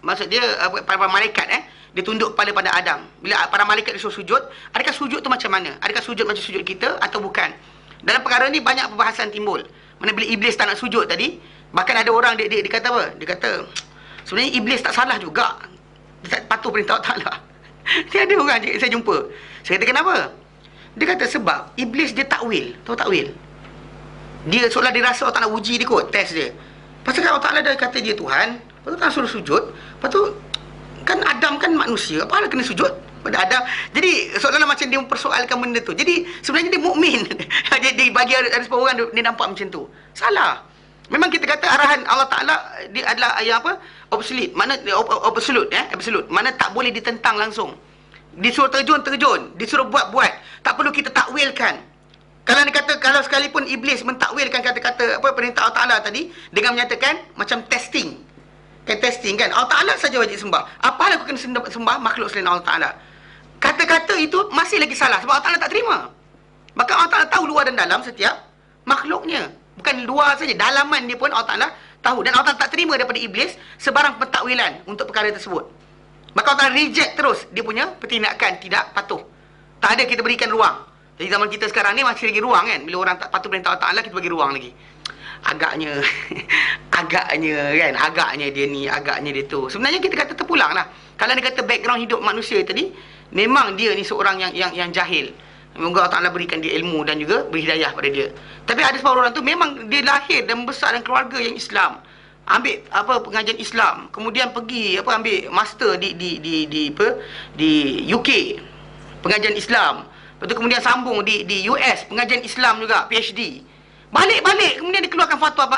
maksud dia para malaikat dia tunduk kepala pada Adam. Bila para malaikat disuruh sujud, adakah sujud tu macam mana? Adakah sujud macam sujud kita atau bukan? Dalam perkara ni banyak perbahasan timbul. Mana bila iblis tak nak sujud tadi, bahkan ada orang dia kata apa? Dia kata sebenarnya iblis tak salah juga. Dia tak patuh perintah Allah Taala. Dia ada orang saya jumpa. Saya kata kenapa? Dia kata sebab iblis dia takwil. Tahu takwil? Dia seolah dia rasa Allah Ta'ala uji dia kot, test dia. Pasal kan Allah Ta'ala dah kata dia Tuhan, lepas tu tak suruh sujud, lepas tu kan Adam kan manusia, apa kena sujud pada Adam? Jadi seolah-olah macam dia mempersoalkan benda tu. Jadi sebenarnya dia mukmin. Dia bagi ada sebuah orang dia nampak macam tu. Salah. Memang kita kata arahan Allah Ta'ala dia adalah yang apa? Obsolete. Mana absolute absolute. Mana tak boleh ditentang langsung. Disuruh terjun, disuruh buat. Tak perlu kita takwilkan. Kalau dia kata, kalau sekalipun iblis mentakwilkan kata-kata perintah Allah Ta'ala tadi dengan menyatakan macam testing. Kan testing kan? Allah Ta'ala saja wajib sembah. Apa hal aku kena sembah makhluk selain Allah Ta'ala? Kata-kata itu masih lagi salah sebab Allah Ta'ala tak terima. Maka Allah Ta'ala tahu luar dan dalam setiap makhluknya. Bukan luar saja, dalaman dia pun Allah Ta'ala tahu. Dan Allah Ta'ala tak terima daripada iblis sebarang pentakwilan untuk perkara tersebut. Maka Allah Ta'ala reject terus dia punya pertindakan tidak patuh. Tak ada kita berikan ruang. Jadi zaman kita sekarang ni masih lagi ruang kan. Bila orang tak patuh perintah Allah Ta'ala, kita bagi ruang lagi. Agaknya agaknya dia ni, agaknya dia tu. Sebenarnya kita kata terpulang lah. Kalau dia kata background hidup manusia tadi, memang dia ni seorang yang jahil. Semoga Allah Ta'ala berikan dia ilmu dan juga beri hidayah pada dia. Tapi ada sebahagian orang tu memang dia lahir dan membesar dalam keluarga yang Islam. Ambil pengajian Islam, kemudian pergi ambil master di UK pengajian Islam. Lepas tu kemudian sambung di US pengajian Islam juga, PhD. Balik kemudian dikeluarkan fatwa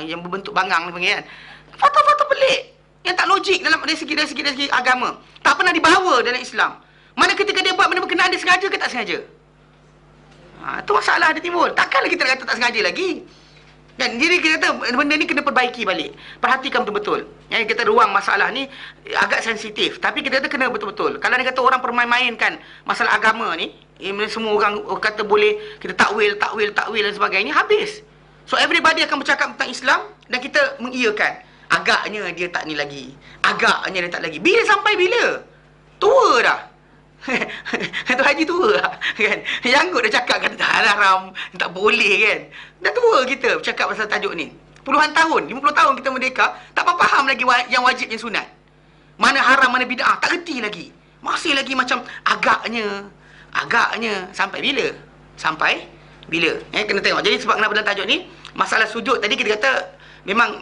yang berbentuk bangang ni panggil kan. Fatwa-fatwa pelik yang tak logik dari segi agama. Tak pernah dibawa dalam Islam. Mana ketika dia buat benda berkenaan, dia sengaja ke tak sengaja? Itu masalah dia timbul. Takkanlah kita nak kata tak sengaja lagi. Dan jadi kita kata benda ni kena perbaiki balik. Perhatikan betul-betul. Yang kita ruang masalah ni agak sensitif. Tapi kita kata kena betul-betul. Kalau dia kata orang permain-mainkan masalah agama ni, semua orang kata boleh kita takwil dan sebagainya, habis. So everybody akan bercakap tentang Islam dan kita mengiyakan. Agaknya dia tak ni lagi. Agaknya dia tak lagi. Bila sampai bila? Tua dah. Tu haji tua kan. Janggut dah cakap kata haram, tak boleh kan. Dah tua kita bercakap pasal tajuk ni. Puluhan tahun, 50 tahun kita merdeka, tak faham lagi yang wajib yang sunat. Mana haram, mana bid'ah, tak reti lagi. Masih lagi macam agaknya sampai bila? Sampai bila? Kena tengok. Jadi sebab kenapa dalam tajuk ni masalah sujud tadi kita kata memang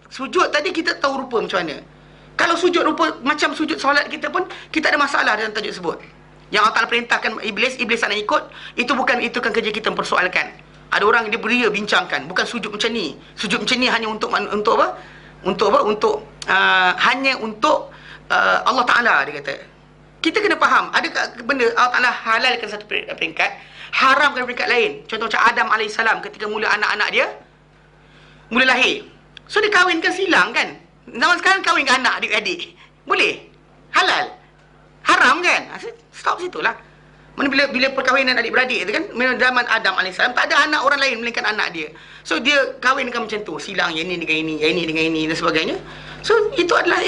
sujud tadi kita tahu rupa macam mana. Kalau sujud rupa macam sujud solat kita pun, kita ada masalah dalam tajuk tersebut. Yang Allah Ta'ala perintahkan iblis tak nak ikut, itu kan kerja kita mempersoalkan. Ada orang dia beria bincangkan, bukan sujud macam ni. Sujud macam ni hanya untuk apa? Hanya untuk Allah Ta'ala, dia kata. Kita kena faham, ada benda Allah Ta'ala halalkan satu peringkat, haramkan peringkat lain. Contoh macam Adam AS ketika mula anak-anak dia mula lahir. So dia kahwinkan silang kan. Zaman sekarang kahwin dengan anak adik-adik boleh? Halal? Haram kan? Stop situ lah. Mana bila perkahwinan adik-beradik tu kan, zaman Adam AS tak ada anak orang lain melainkan anak dia. So dia kahwinkan macam tu, silang yang ini dengan ini, yang ini dengan ini dan sebagainya. So itu adalah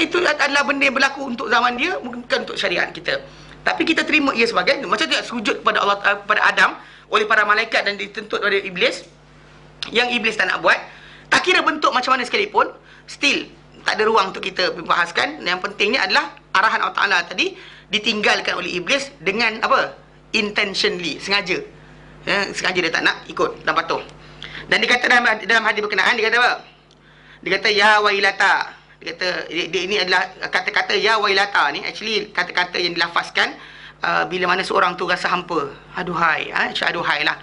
benda yang berlaku untuk zaman dia, bukan untuk syariat kita. Tapi kita terima ia sebagai macam dia sujud kepada Allah, kepada Adam oleh para malaikat dan dituntut oleh iblis, yang iblis tak nak buat. Tak kira bentuk macam mana sekalipun, still tak ada ruang untuk kita bahaskan. Yang pentingnya adalah arahan Allah Ta'ala tadi ditinggalkan oleh iblis dengan apa? Intentionally, sengaja. Sengaja dia tak nak ikut dan patuh. Dan dia kata dalam hadis berkenaan, dia kata apa? Dia kata ya wailata. Dia kata ini adalah kata-kata ya wailata ni actually kata-kata yang dilafazkan bila mana seorang tu rasa hampa. Aduhai, aduhai lah.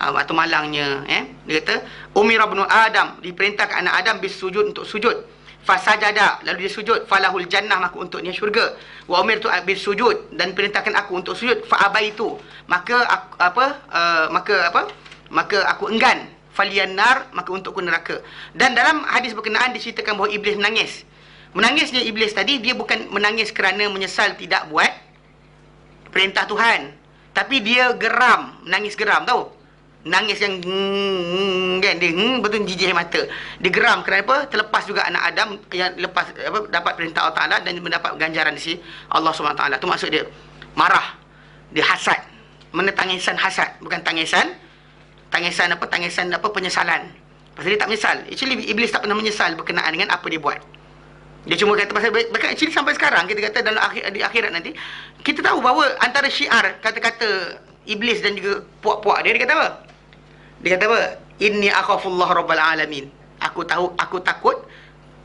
Atau malangnya, dia kata umira ibnu Adam, diperintahkan anak Adam bisujud, untuk sujud. Fasajada, lalu dia sujud, falahul jannah, maka untuknya syurga. Wa umirtu bisujud, dan perintahkan aku untuk sujud, fa abaitu, maka aku enggan, faliyan nar, maka untukku neraka. Dan dalam hadis berkenaan diceritakan bahawa iblis menangis. Menangisnya iblis tadi, dia bukan menangis kerana menyesal tidak buat perintah Tuhan, tapi dia geram, menangis geram, tahu? Nangis yang kan, dia betul jijik mata. Dia geram kenapa? Terlepas juga anak Adam yang lepas dapat perintah Allah Ta'ala dan mendapat ganjaran di sisi Allah SWT. Itu maksud dia. Marah. Dia hasad. Mana tangisan hasad, bukan tangisan penyesalan. Pasal dia tak menyesal. Actually iblis tak pernah menyesal berkenaan dengan apa dia buat. Dia cuma kata pasal actually sampai sekarang kita kata dalam di akhirat nanti kita tahu bahawa antara syiar kata-kata iblis dan juga puak-puak dia kata apa? Dia kata apa? Inni akhafullah rabbal alamin. Aku takut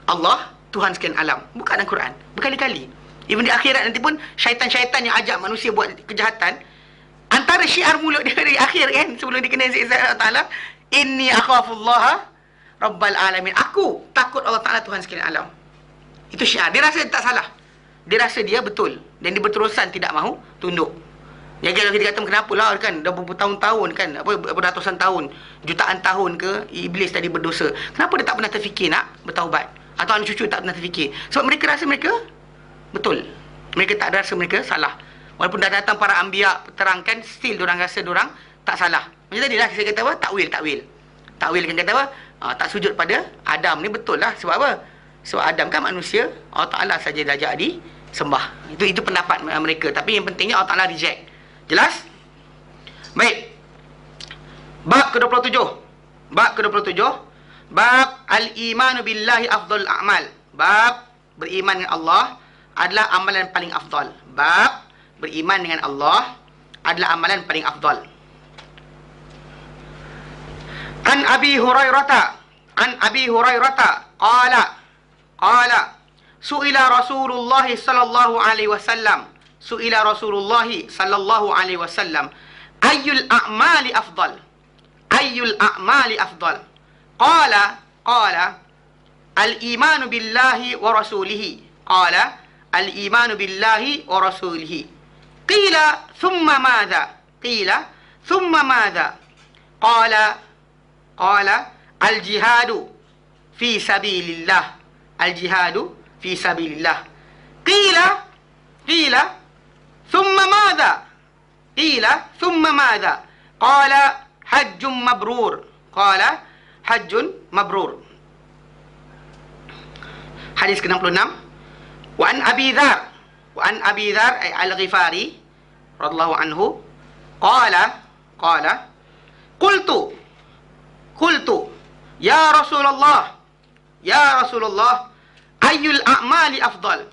Allah, Tuhan sekian alam. Bukan dalam Quran, berkali-kali. Even di akhirat nanti pun syaitan-syaitan yang ajak manusia buat kejahatan, antara syiar mulut dia dari akhir kan, sebelum dikenal siksa Allah Ta'ala, inni akhafullah rabbal alamin. Aku takut Allah Ta'ala, Tuhan sekian alam. Itu syiar. Dia rasa tak salah. Dia rasa dia betul. Dan dia berterusan tidak mahu tunduk. Ya kalau kita kata kenapa lah kan, dah bertahun-tahun kan, beratusan tahun, jutaan tahun ke iblis tadi berdosa. Kenapa dia tak pernah terfikir nak bertaubat? Atau anak cucu tak pernah terfikir? Sebab mereka rasa mereka betul. Mereka tak rasa mereka salah. Walaupun dah datang para anbiya terangkan, still diorang rasa diorang tak salah. Macam tadi lah saya kata apa? Takwil kan kata apa? Tak sujud pada Adam ni betul lah. Sebab apa? Sebab Adam kan manusia, Allah Ta'ala saja ajak disembah. Itu pendapat mereka. Tapi yang pentingnya Allah Ta'ala reject. Jelas? Baik. Bab ke-27. Bab ke-27. Bab al-imanu billahi afdal a'mal. Bab beriman dengan Allah adalah amalan paling afdal. Bab beriman dengan Allah adalah amalan paling afdal. An Abi Hurairah qala su'ila Rasulullah sallallahu alaihi wasallam ayyul a'mali afdal qala al-imanu billahi wa rasulihi qila thumma madha qala al-jihadu fi sabilillah qila thumma madha qala hajjun mabrur. Hadis ke-66. Wa an Abi Dzar al-Ghifari radhiyallahu anhu qala qultu ya Rasulullah ayyul a'mali afdal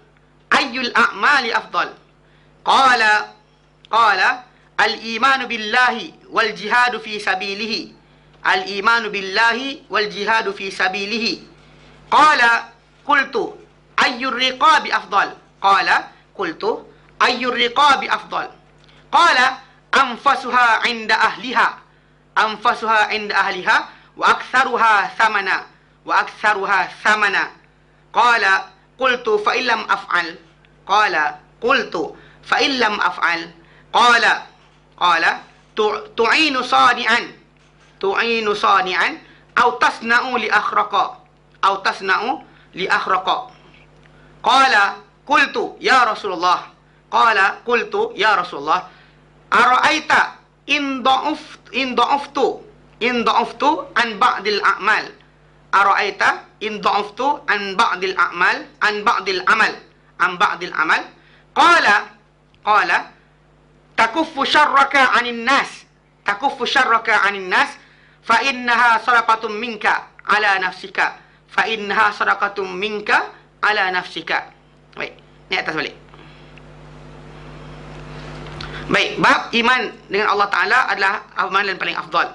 qala al-imanu billahi wal jihadu fi sabilihi qala qultu ayyur riqabi afdal qala anfasuha 'inda ahliha wa aktsaruha thamana qala qultu fa illam af'al qala tu'inu sani'an aw tasna'u li akhraqa qala qultu ya Rasulullah ara'aita in da'uftu an ba'dil a'mal qala takuffu syarraka 'anil nas fa innaha sadaqatun minka ala nafsika. Baik, ni atas balik. Baik, bab iman dengan Allah Ta'ala adalah amalan paling afdal.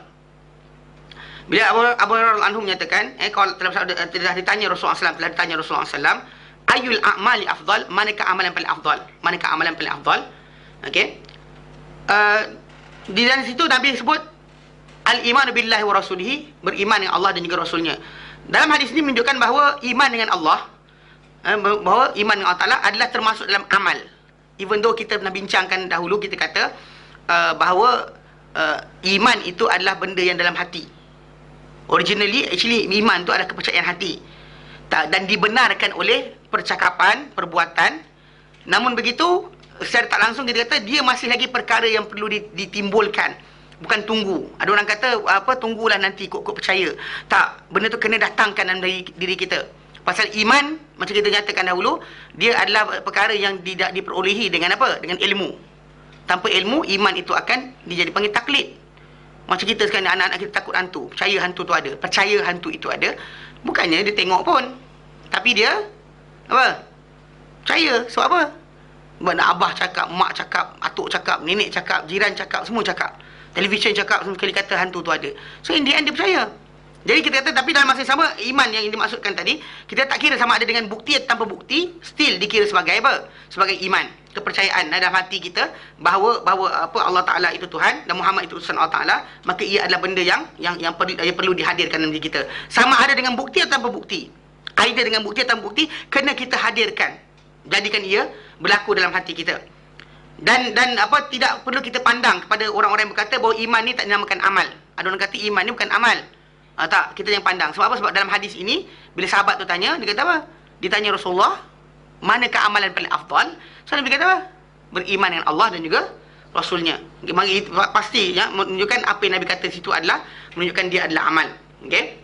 Bila Abu Hurairah anhu menyatakan, kalau telah ditanya Rasulullah SAW, ayyul a'mali afdal, manakah amalan paling afdal? Okey. Di dalam situ Nabi sebut al-imanu billahi wa rasulihi, beriman dengan Allah dan juga Rasulnya. Dalam hadis ini menunjukkan bahawa iman dengan Allah, bahawa iman dengan Allah Ta'ala adalah termasuk dalam amal. Even though kita pernah bincangkan dahulu, kita kata bahawa iman itu adalah benda yang dalam hati. Originally, iman itu adalah kepercayaan hati dan dibenarkan oleh percakapan, perbuatan. Namun begitu, secara tak langsung kita kata dia masih lagi perkara yang perlu ditimbulkan, bukan tunggu. Ada orang kata tunggulah nanti kok percaya. Tak, benda tu kena datangkan dalam diri kita. Pasal iman, macam kita nyatakan dahulu, dia adalah perkara yang tidak diperolehi dengan apa? Dengan ilmu. Tanpa ilmu, iman itu akan dipanggil taklid. Macam kita sekarang, anak-anak kita takut hantu, percaya hantu itu ada. Bukannya dia tengok pun, tapi dia percaya. Sebab apa? Abah cakap, mak cakap, atuk cakap, nenek cakap, jiran cakap, semua cakap, televisyen cakap, semua sekali kata hantu tu ada. So in the end dia percaya. Jadi kita kata, tapi dalam masa yang sama, iman yang dimaksudkan tadi, kita tak kira sama ada dengan bukti atau tanpa bukti, still dikira sebagai apa? Sebagai iman, kepercayaan dalam hati kita bahawa Allah Ta'ala itu Tuhan dan Muhammad itu utusan Allah Ta'ala, maka ia adalah benda yang perlu dihadirkan dalam diri kita. Sama ada dengan bukti atau tanpa bukti, either dengan bukti atau tanpa bukti, kena kita hadirkan, jadikan ia berlaku dalam hati kita. Dan tidak perlu kita pandang kepada orang-orang yang berkata bahawa iman ni tak dinamakan amal. Ada orang kata iman ni bukan amal. Tak, kita yang pandang. Sebab apa? Sebab dalam hadis ini, bila sahabat tu tanya, dia kata apa? Ditanya Rasulullah, manakah amalan paling afdal? So Nabi kata apa? Beriman dengan Allah dan juga Rasulnya. Pasti ya, menunjukkan apa yang Nabi kata situ adalah menunjukkan dia adalah amal. Okey?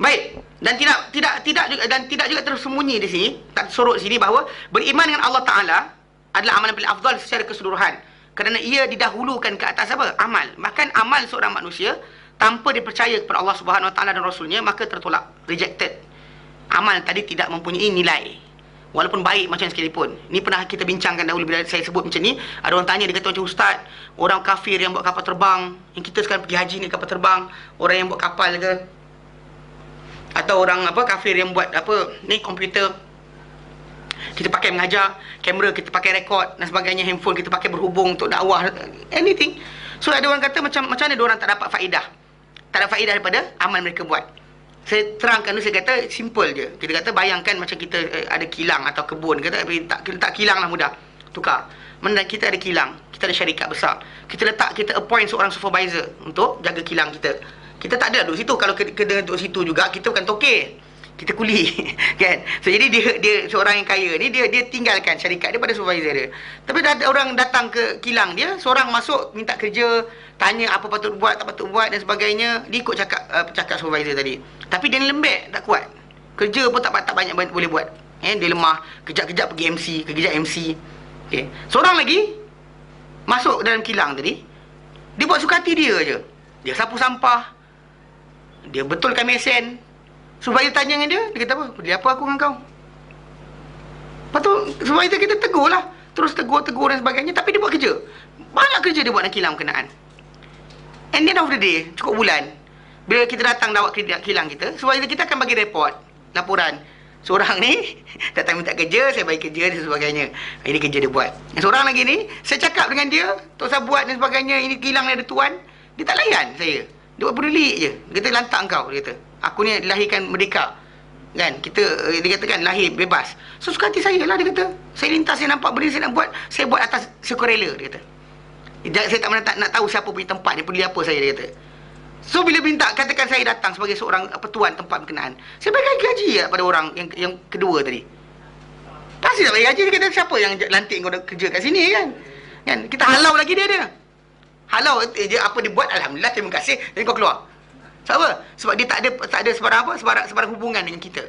Baik. Dan tidak juga tersembunyi di sini, tak sorot sini bahawa beriman dengan Allah Ta'ala adalah amalan paling afdal secara keseluruhan. Kerana ia didahulukan ke atas apa? Amal. Bahkan amal seorang manusia tanpa dia percaya kepada Allah Subhanahu Wa Taala dan Rasulnya, maka tertolak, rejected. Amal tadi tidak mempunyai nilai, walaupun baik macam sekalipun. Ni pernah kita bincangkan dahulu bila saya sebut macam ni. Ada orang tanya, dia kata macam ustaz, orang kafir yang buat kapal terbang, yang kita sekarang pergi haji ni kapal terbang, orang yang buat kapal ke, atau orang kafir yang buat ni komputer, kita pakai mengajar, kamera kita pakai rekod dan sebagainya, handphone kita pakai berhubung untuk dakwah, anything. So ada orang kata macam mana dia orang tak dapat faedah, tak ada faedah daripada amal mereka buat. Saya terangkan dulu, saya kata simple je. Kita kata bayangkan macam kita ada kilang atau kebun, kita tak kilang lah mudah, tukar. Mana kita ada kilang, kita ada syarikat besar, kita appoint seorang supervisor untuk jaga kilang kita. Kita tak ada duduk situ. Kalau kena duduk situ juga, kita bukan tokek, kita kuli kan. So jadi dia seorang yang kaya ni, dia tinggalkan syarikat dia pada supervisor dia. Tapi ada orang datang ke kilang dia, seorang masuk minta kerja, tanya apa patut buat, tak patut buat dan sebagainya, dia ikut cakap supervisor tadi. Tapi dia lembek, tak kuat. Kerja pun tak banyak boleh buat. Dia lemah, kejap-kejap pergi MC, kejap MC. Okay. Seorang lagi masuk dalam kilang tadi, dia buat suka hati dia je. Dia sapu sampah, dia betulkan mesin. Supervisor tanya dengan dia kata apa? Dia apa aku dengan kau? Lepas tu supervisor kita tegur lah, terus tegur dan sebagainya. Tapi dia buat kerja, banyak kerja dia buat dalam kilang berkenaan. And the end of the day, cukup bulan, bila kita datang lawat kilang kita, supervisor kita akan bagi laporan. Seorang ni datang minta kerja, saya bagi kerja dan sebagainya. Ini kerja dia buat. Seorang lagi ni, saya cakap dengan dia, tak usah buat dan sebagainya, ini kilang ni ada tuan. Dia tak layan saya. Dia buat peduli je. Dia kata lantak kau, dia kata. Aku ni dilahirkan merdeka. Kan? Dia kata kan lahir bebas. So suka hati saya lah, dia kata. Saya lintas, saya nampak benda saya nak buat, saya buat atas sukarela, dia kata. Saya tak nak tahu siapa punya tempat, dia peduli apa saya, dia kata. So bila minta, katakan saya datang sebagai seorang petuan tempat berkenaan, saya bagi gaji pada orang yang kedua tadi. Pasti tak bagi gaji. Dia kata siapa yang lantik kau kerja kat sini kan? Kita halau lagi dia. Halau apa dia buat, alhamdulillah, terima kasih, jadi kau keluar. Sebab sebab dia tak ada sebarang hubungan dengan kita.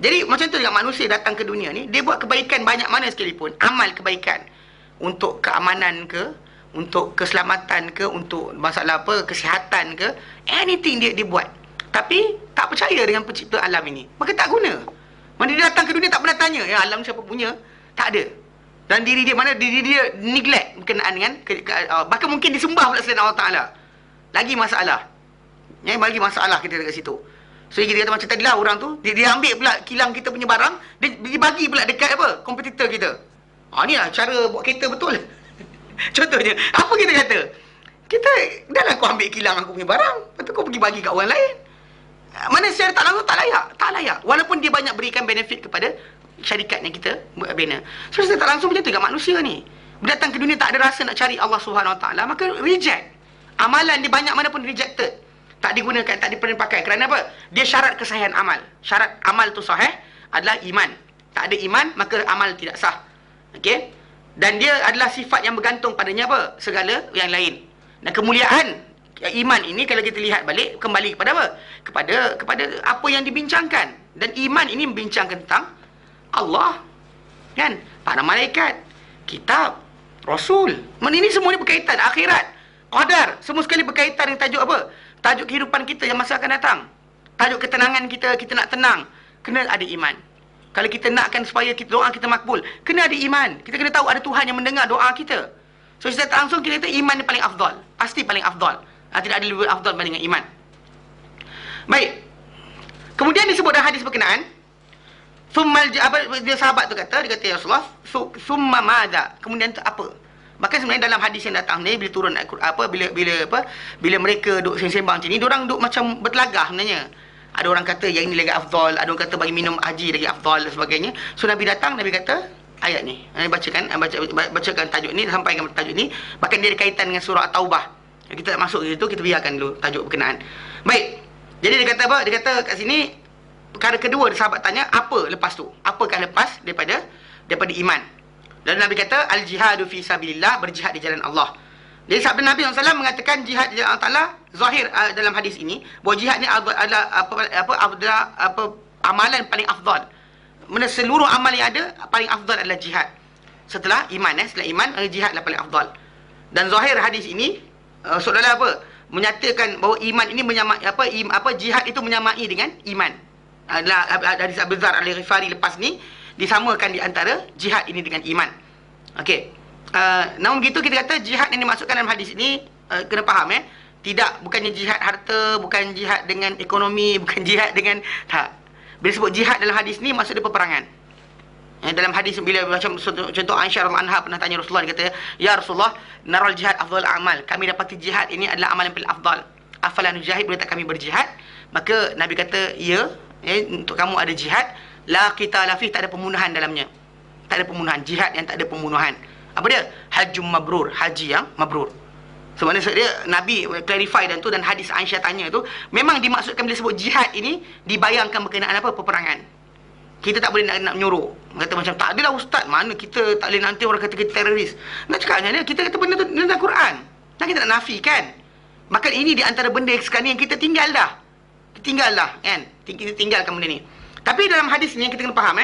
Jadi macam tu juga manusia datang ke dunia ni, dia buat kebaikan banyak mana sekalipun, amal kebaikan untuk keamanan ke, untuk keselamatan ke, untuk masalah kesihatan ke, anything dia buat. Tapi tak percaya dengan pencipta alam ini, maka tak guna. Mana dia datang ke dunia tak pernah tanya, ya alam siapa punya, tak ada. Dan diri dia neglect berkenaan dengan bahkan mungkin disembah pula selain Allah Ta'ala. Lagi masalah. Bagi masalah kita dekat situ. So kita kata macam tadi lah, orang tu dia ambil pula kilang kita punya barang, dia bagi pula dekat kompetitor kita. Ni lah cara buat kereta betul. Contohnya, apa kita kata? Kita dah lah kau ambil kilang aku punya barang, lepas tu kau pergi bagi kat orang lain. Mana secara tak langsung tak layak. Walaupun dia banyak berikan benefit kepada syarikat yang kita bina. So secara tak langsung macam tu juga manusia ni. Bila datang ke dunia tak ada rasa nak cari Allah Subhanahu Wa Taala, maka reject. Amalan dia banyak mana pun rejected. Tak digunakan, tak dipernah pakai. Kerana apa? Dia syarat kesahihan amal. Syarat amal tu sahih adalah iman. Tak ada iman, maka amal tidak sah. Okey? Dan dia adalah sifat yang bergantung padanya apa? Segala yang lain. Dan kemuliaan iman ini kalau kita lihat balik, kembali kepada apa? Kepada apa yang dibincangkan. Dan iman ini membincangkan tentang Allah, kan? Para malaikat, kitab, Rasul. Ini semua ni berkaitan akhirat, qadar, semua sekali berkaitan dengan tajuk apa? Tajuk kehidupan kita yang masa akan datang. Tajuk ketenangan kita nak tenang, kena ada iman. Kalau kita nakkan supaya doa kita makbul, kena ada iman. Kita kena tahu ada Tuhan yang mendengar doa kita. So secara tak langsung kita kata iman ni paling afdal. Pasti paling afdal. Tidak ada lebih afdal berbanding dengan iman. Baik. Kemudian disebut dalam hadis berkenaan, dia sahabat tu kata, dia kata ya Rasulullah, summa madza? Kemudian tu apa? Maka sebenarnya dalam hadis yang datang ni, bila turun bila mereka duk sembang macam ni, diorang duk macam bertelagah sebenarnya. Ada orang kata yang ini lagi afdal, ada orang kata bagi minum haji lagi afdal dan sebagainya. So Nabi datang, Nabi kata ayat ni. Nabi bacakan tajuk ni, sampaikan tajuk ni. Bahkan dia ada kaitan dengan surah Taubah. Kita tak masuk ke situ, kita biarkan dulu tajuk berkenaan. Baik. Jadi dia kata apa? Dia kata kat sini, perkara kedua sahabat tanya, apa lepas tu? Apakah lepas daripada iman? Dan Nabi kata, al-jihadu fi sabilillah, berjihad di jalan Allah. Jadi sabda Nabi SAW mengatakan jihad di jalan Allah zahir dalam hadis ini, bahawa jihad ni adalah amalan paling afdal. Mana seluruh amal yang ada, paling afdal adalah jihad. Setelah iman, setelah iman, jihad adalah paling afdal. Dan zahir hadis ini seolah-olah apa? Menyatakan bahawa iman ini menyamai jihad itu menyamai dengan iman. Hadis Abu Dzar Al-Ghifari lepas ni disamakan di antara jihad ini dengan iman. Okey. Namun begitu kita kata jihad yang dimaksudkan dalam hadis ini kena faham tidak, bukannya jihad harta, bukan jihad dengan ekonomi, bukan jihad dengan bila sebut jihad dalam hadis ni maksud dia peperangan. Dalam hadis bila macam contoh Aisyah radhiyallahu anha pernah tanya Rasulullah, dia kata, "Ya Rasulullah, naral jihad afdal amal." Kami dapati jihad ini adalah amal yang paling afdal. Afala nujahid, boleh tak kami berjihad? Maka Nabi kata, "Ya, untuk kamu ada jihad, la qitala fi, tak ada pembunuhan dalamnya." Tak ada pembunuhan, jihad yang tak ada pembunuhan. Apa dia? Hajjum mabrur, haji yang mabrur. Sebenarnya dia Nabi clarify dan hadis Aisyah tanya tu memang dimaksudkan bila sebut jihad ini dibayangkan berkenaan apa? Peperangan. Kita tak boleh nak menyuruh. Kata macam tak adalah ustaz, mana kita tak boleh nanti orang kata kita teroris. Nak cakap macam mana? Kita kata benda tu dalam Quran. Dan kita nak nafikan. Maka ini di antara benda sekarang ni yang kita tinggal dah. Kan? Kita tinggalkan benda ni. Tapi dalam hadis ni yang kita kena faham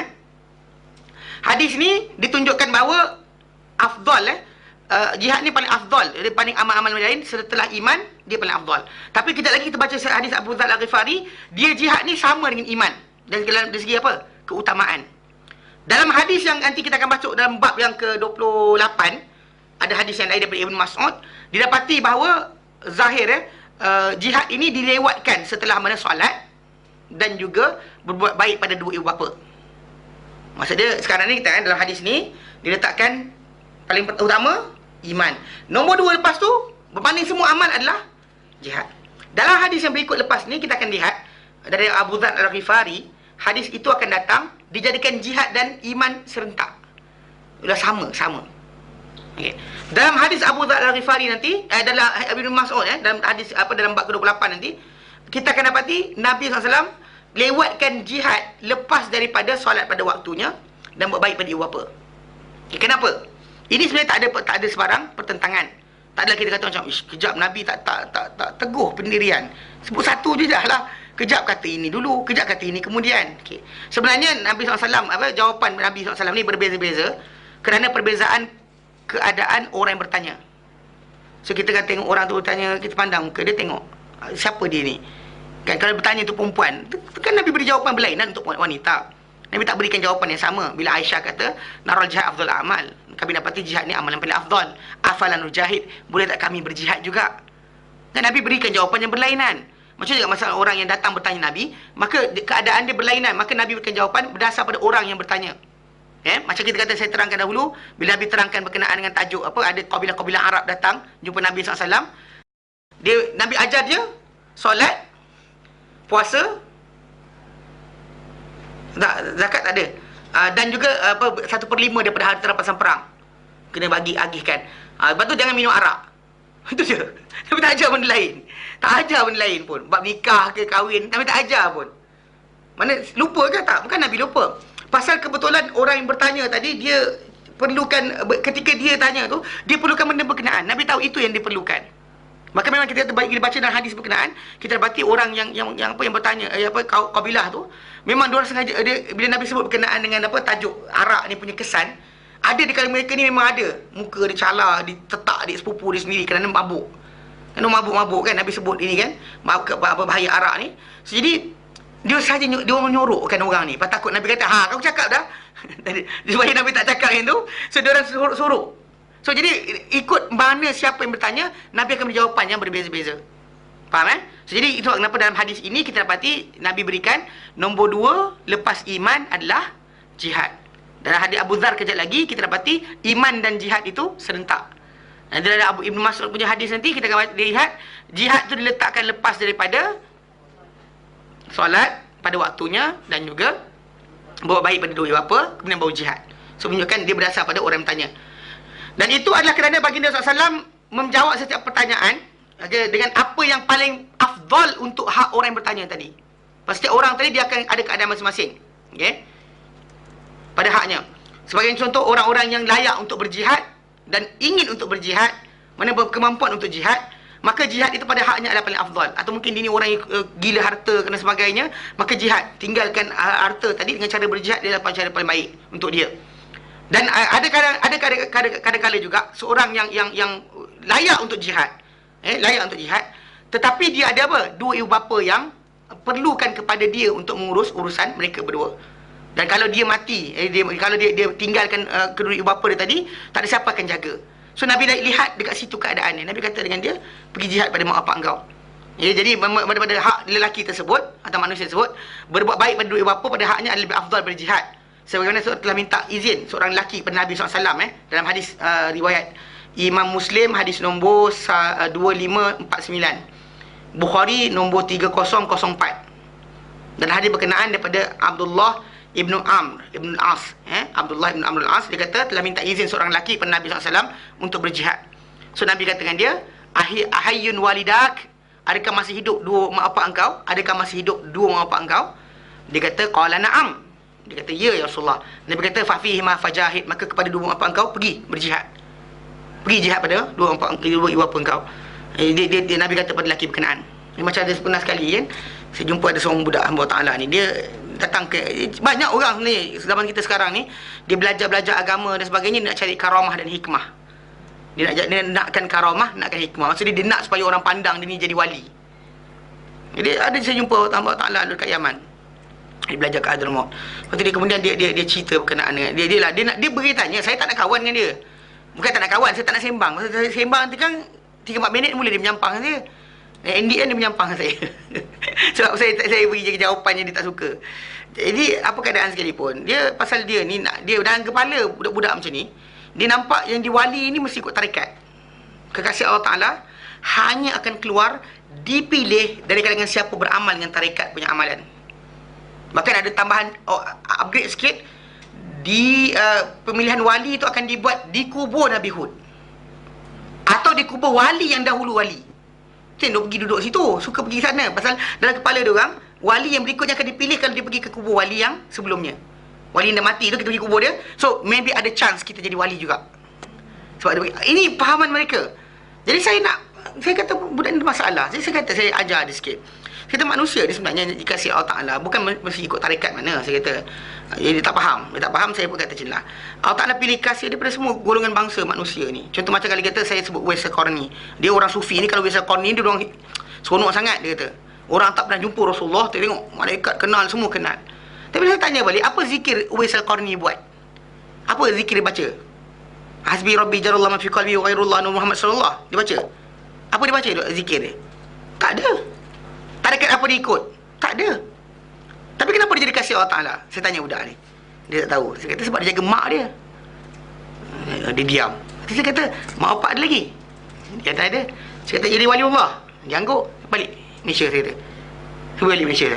hadis ni ditunjukkan bahawa afdal jihad ni paling afdal daripada amal-amal lain. Setelah iman dia paling afdal. Tapi kejap lagi kita baca hadis Abu Dzar Al-Ghifari, dia jihad ni sama dengan iman. Dan dalam segi apa? Keutamaan. Dalam hadis yang nanti kita akan baca dalam bab yang ke-28, ada hadis yang lain daripada Ibn Mas'ud, didapati bahawa zahir jihad ini dilewatkan setelah mana solat dan juga berbuat baik pada dua ibu bapa. Maksudnya sekarang ni kita dalam hadis ni diletakkan paling utama iman. Nombor 2 lepas tu berbanding semua amal adalah jihad. Dalam hadis yang berikut lepas ni kita akan lihat dari Abu Dzar Al-Ghifari, hadis itu akan datang dijadikan jihad dan iman serentak. Sudah sama. Okay. Dalam hadis Abu Dzar Al-Ghifari nanti dalam Ibn Mas'ud dalam hadis dalam bab ke-28 nanti kita akan dapati Nabi SAW lewatkan jihad lepas daripada solat pada waktunya dan buat baik pada ibu bapa. Okay, kenapa? Ini sebenarnya tak ada sebarang pertentangan. Tak adalah kita kata macam kejap Nabi tak teguh pendirian. Sebut satu je dah lah. Kejap kata ini dulu, kejap kata ini kemudian. Okay. Sebenarnya Nabi SAW jawapan Nabi SAW ni berbeza-beza kerana perbezaan keadaan orang yang bertanya. So kita kan tengok orang tu bertanya, kita pandang muka dia, tengok siapa dia ni. Kan kalau bertanya tu perempuan, kan Nabi beri jawapan berlainan untuk wanita. Nabi tak berikan jawapan yang sama. Bila Aisyah kata naral jihad afdal amal, kami dapati jihad ni amal yang paling afdal. Afalan nujahid, boleh tak kami berjihad juga? Dan Nabi berikan jawapan yang berlainan. Macam juga masalah orang yang datang bertanya Nabi, maka keadaan dia berlainan, maka Nabi berikan jawapan berdasar pada orang yang bertanya. Macam kita kata, saya terangkan dahulu, bila Nabi terangkan berkenaan dengan tajuk ada kabilah-kabilah Arab datang jumpa Nabi SAW, Nabi ajar dia solat, puasa, zakat tak ada, dan juga 1/5 daripada harta rampasan perang kena agihkan. Lepas tu jangan minum arak. Itu je. Nabi tak ajar benda lain. Tak ajar benda lain pun. Bab nikah ke kahwin, Nabi tak ajar pun. Mana lupa ke tak? Bukan Nabi lupa. Pasal kebetulan orang yang bertanya tadi, dia perlukan, ketika dia tanya tu, dia perlukan benda berkenaan. Nabi tahu itu yang diperlukan. Maka memang kita baca dalam hadis berkenaan, kita dapati orang yang bertanya, kabilah tu, memang diorang sengaja, bila Nabi sebut berkenaan dengan tajuk arak ni punya kesan, ada di kalangan mereka ni memang ada. Muka dia calar, ditetak adik sepupu dia sendiri kerana mabuk. Kerana mabuk-mabuk kan, Nabi sebut ini kan, bahaya arak ni. So, jadi, dia sahaja dia menyorokkan orang ni. Lepas takut Nabi kata, kau cakap dah. Supaya Nabi tak cakap yang tu, so diorang sorok. So, jadi, ikut mana siapa yang bertanya, Nabi akan beri jawapan yang berbeza-beza. Faham So, jadi, itu kenapa dalam hadis ini kita dapati Nabi berikan nombor 2 lepas iman adalah jihad. Dalam hadis Abu Dzar kejap lagi kita dapati iman dan jihad itu serentak. Dan dalam Ibn Mas'ud punya hadis nanti kita akan lihat jihad itu diletakkan lepas daripada solat pada waktunya dan juga buat baik pada dua ibu bapa, kemudian baru jihad. So menunjukkan dia berdasar pada orang yang bertanya. Dan itu adalah kerana baginda SAW menjawab setiap pertanyaan dengan apa yang paling afdal untuk hak orang yang bertanya tadi. Setiap orang tadi dia akan ada keadaan masing-masing. Okey? Pada haknya. Sebagai contoh, orang-orang yang layak untuk berjihad dan ingin untuk berjihad, mana berkemampuan untuk jihad, maka jihad itu pada haknya adalah paling afdal. Atau mungkin ini orang yang gila harta dan sebagainya, maka jihad, tinggalkan harta tadi dengan cara berjihad dia adalah cara paling baik untuk dia. Dan kadang-kadang juga seorang yang layak untuk jihad, layak untuk jihad, tetapi dia ada apa? Dua ibu bapa yang perlukan kepada dia untuk mengurus urusan mereka berdua. Dan kalau dia mati, kalau dia tinggalkan kedua ibu bapa dia tadi, tak ada siapa akan jaga. So Nabi lihat dekat situ keadaannya. Nabi kata dengan dia, pergi jihad pada mak bapak engkau. Jadi pada hak lelaki tersebut atau manusia tersebut, berbuat baik pada dua ibu bapa pada haknya adalah lebih afdal daripada jihad. Sebagaimana telah minta izin seorang lelaki pada Nabi SAW dalam hadis riwayat Imam Muslim, hadis nombor 2549, Bukhari nombor 3004. Dan hadis berkenaan daripada Abdullah Ibnu Amr Ibn Al-As, Abdullah Ibn Amr Al-As, dia kata telah minta izin seorang lelaki pada Nabi SAW untuk berjihad. So Nabi kata dengan dia, ahayyun walidak, adakah masih hidup dua mak bapak engkau? Adakah masih hidup dua mak bapak engkau? Dia kata qala na'am. Dia kata ya Rasulullah. Nabi kata fa fihi ma fajahid, maka kepada dua mak bapak engkau pergi berjihad. Pergi jihad pada dua ibu bapa engkau. Dia Nabi kata pada lelaki berkenaan. Macam ada pernah sekali kan, saya jumpa ada seorang budak hamba Ta'ala ni, dia datang ke, banyak orang ni zaman kita sekarang ni, dia belajar agama dan sebagainya, dia nak cari karamah dan hikmah. Dia nakkan karamah, nakkan hikmah. Maksudnya dia nak supaya orang pandang dia ni jadi wali. Jadi ada saya jumpa hamba Ta'ala dekat Yaman, dia belajar kat Hadramaut. Lepas tu dia kemudian dia cerita berkenaan dengan dia beri tanya, saya tak nak kawan dengan dia. Bukan tak nak kawan, saya tak nak sembang. Masa saya sembang nanti kan 3-4 minit mula dia menyampang saya. In the end dia menyampang saya. Sebab saya beri jawapan yang dia tak suka. Jadi apa keadaan sekalipun, dia pasal dia ni dia dalam kepala budak-budak macam ni, dia nampak yang diwali ni mesti ikut tarekat. Kekasih Allah Ta'ala hanya akan keluar, dipilih dari kalangan siapa beramal dengan tarekat punya amalan. Bahkan ada tambahan, upgrade sikit, di pemilihan wali itu akan dibuat di kubur Nabi Hud atau di kubur wali yang dahulu wali. Dia pergi duduk situ, suka pergi sana. Pasal dalam kepala dia orang, wali yang berikutnya akan dipilih kalau dia pergi ke kubur wali yang sebelumnya. Wali yang dah mati tu, kita pergi kubur dia. So, maybe ada chance kita jadi wali juga. Sebab ini pahaman mereka. Jadi saya kata budak ni ada masalah. Jadi saya ajar dia sikit. Kita manusia dia sebenarnya dikasih Allah Ta'ala, bukan mesti ikut tarekat mana. Saya kata, dia tak faham. Saya pun kata macam lah. Allah Ta'ala pilih kasih daripada semua golongan bangsa manusia ni. Contoh macam kali kata, saya sebut Uwais Al-Qarni. Dia orang sufi ni, kalau Uwais Al-Qarni dia orang seronok sangat, dia kata. Orang tak pernah jumpa Rasulullah, tengok malaikat kenal, semua kenal. Tapi saya tanya balik, apa zikir Uwais Al-Qarni buat? Apa zikir dia baca? Hasbi Rabbi jarullah ma fi qalbi wa ghairullah Muhammad sallallahu. Dia baca. Apa dia baca zikir dia? Tak ada. Tarekat apa dia ikut? Tak ada. Tapi kenapa dia jadi kasih Allah Ta'ala? Saya tanya budak ni. Dia tak tahu. Saya kata sebab dia jaga mak dia. Dia diam. Saya kata, mak bapak ada lagi? Dia kata ada. Saya kata jadi wali Allah. Dia angguk. Balik Malaysia, saya kata. Balik Malaysia.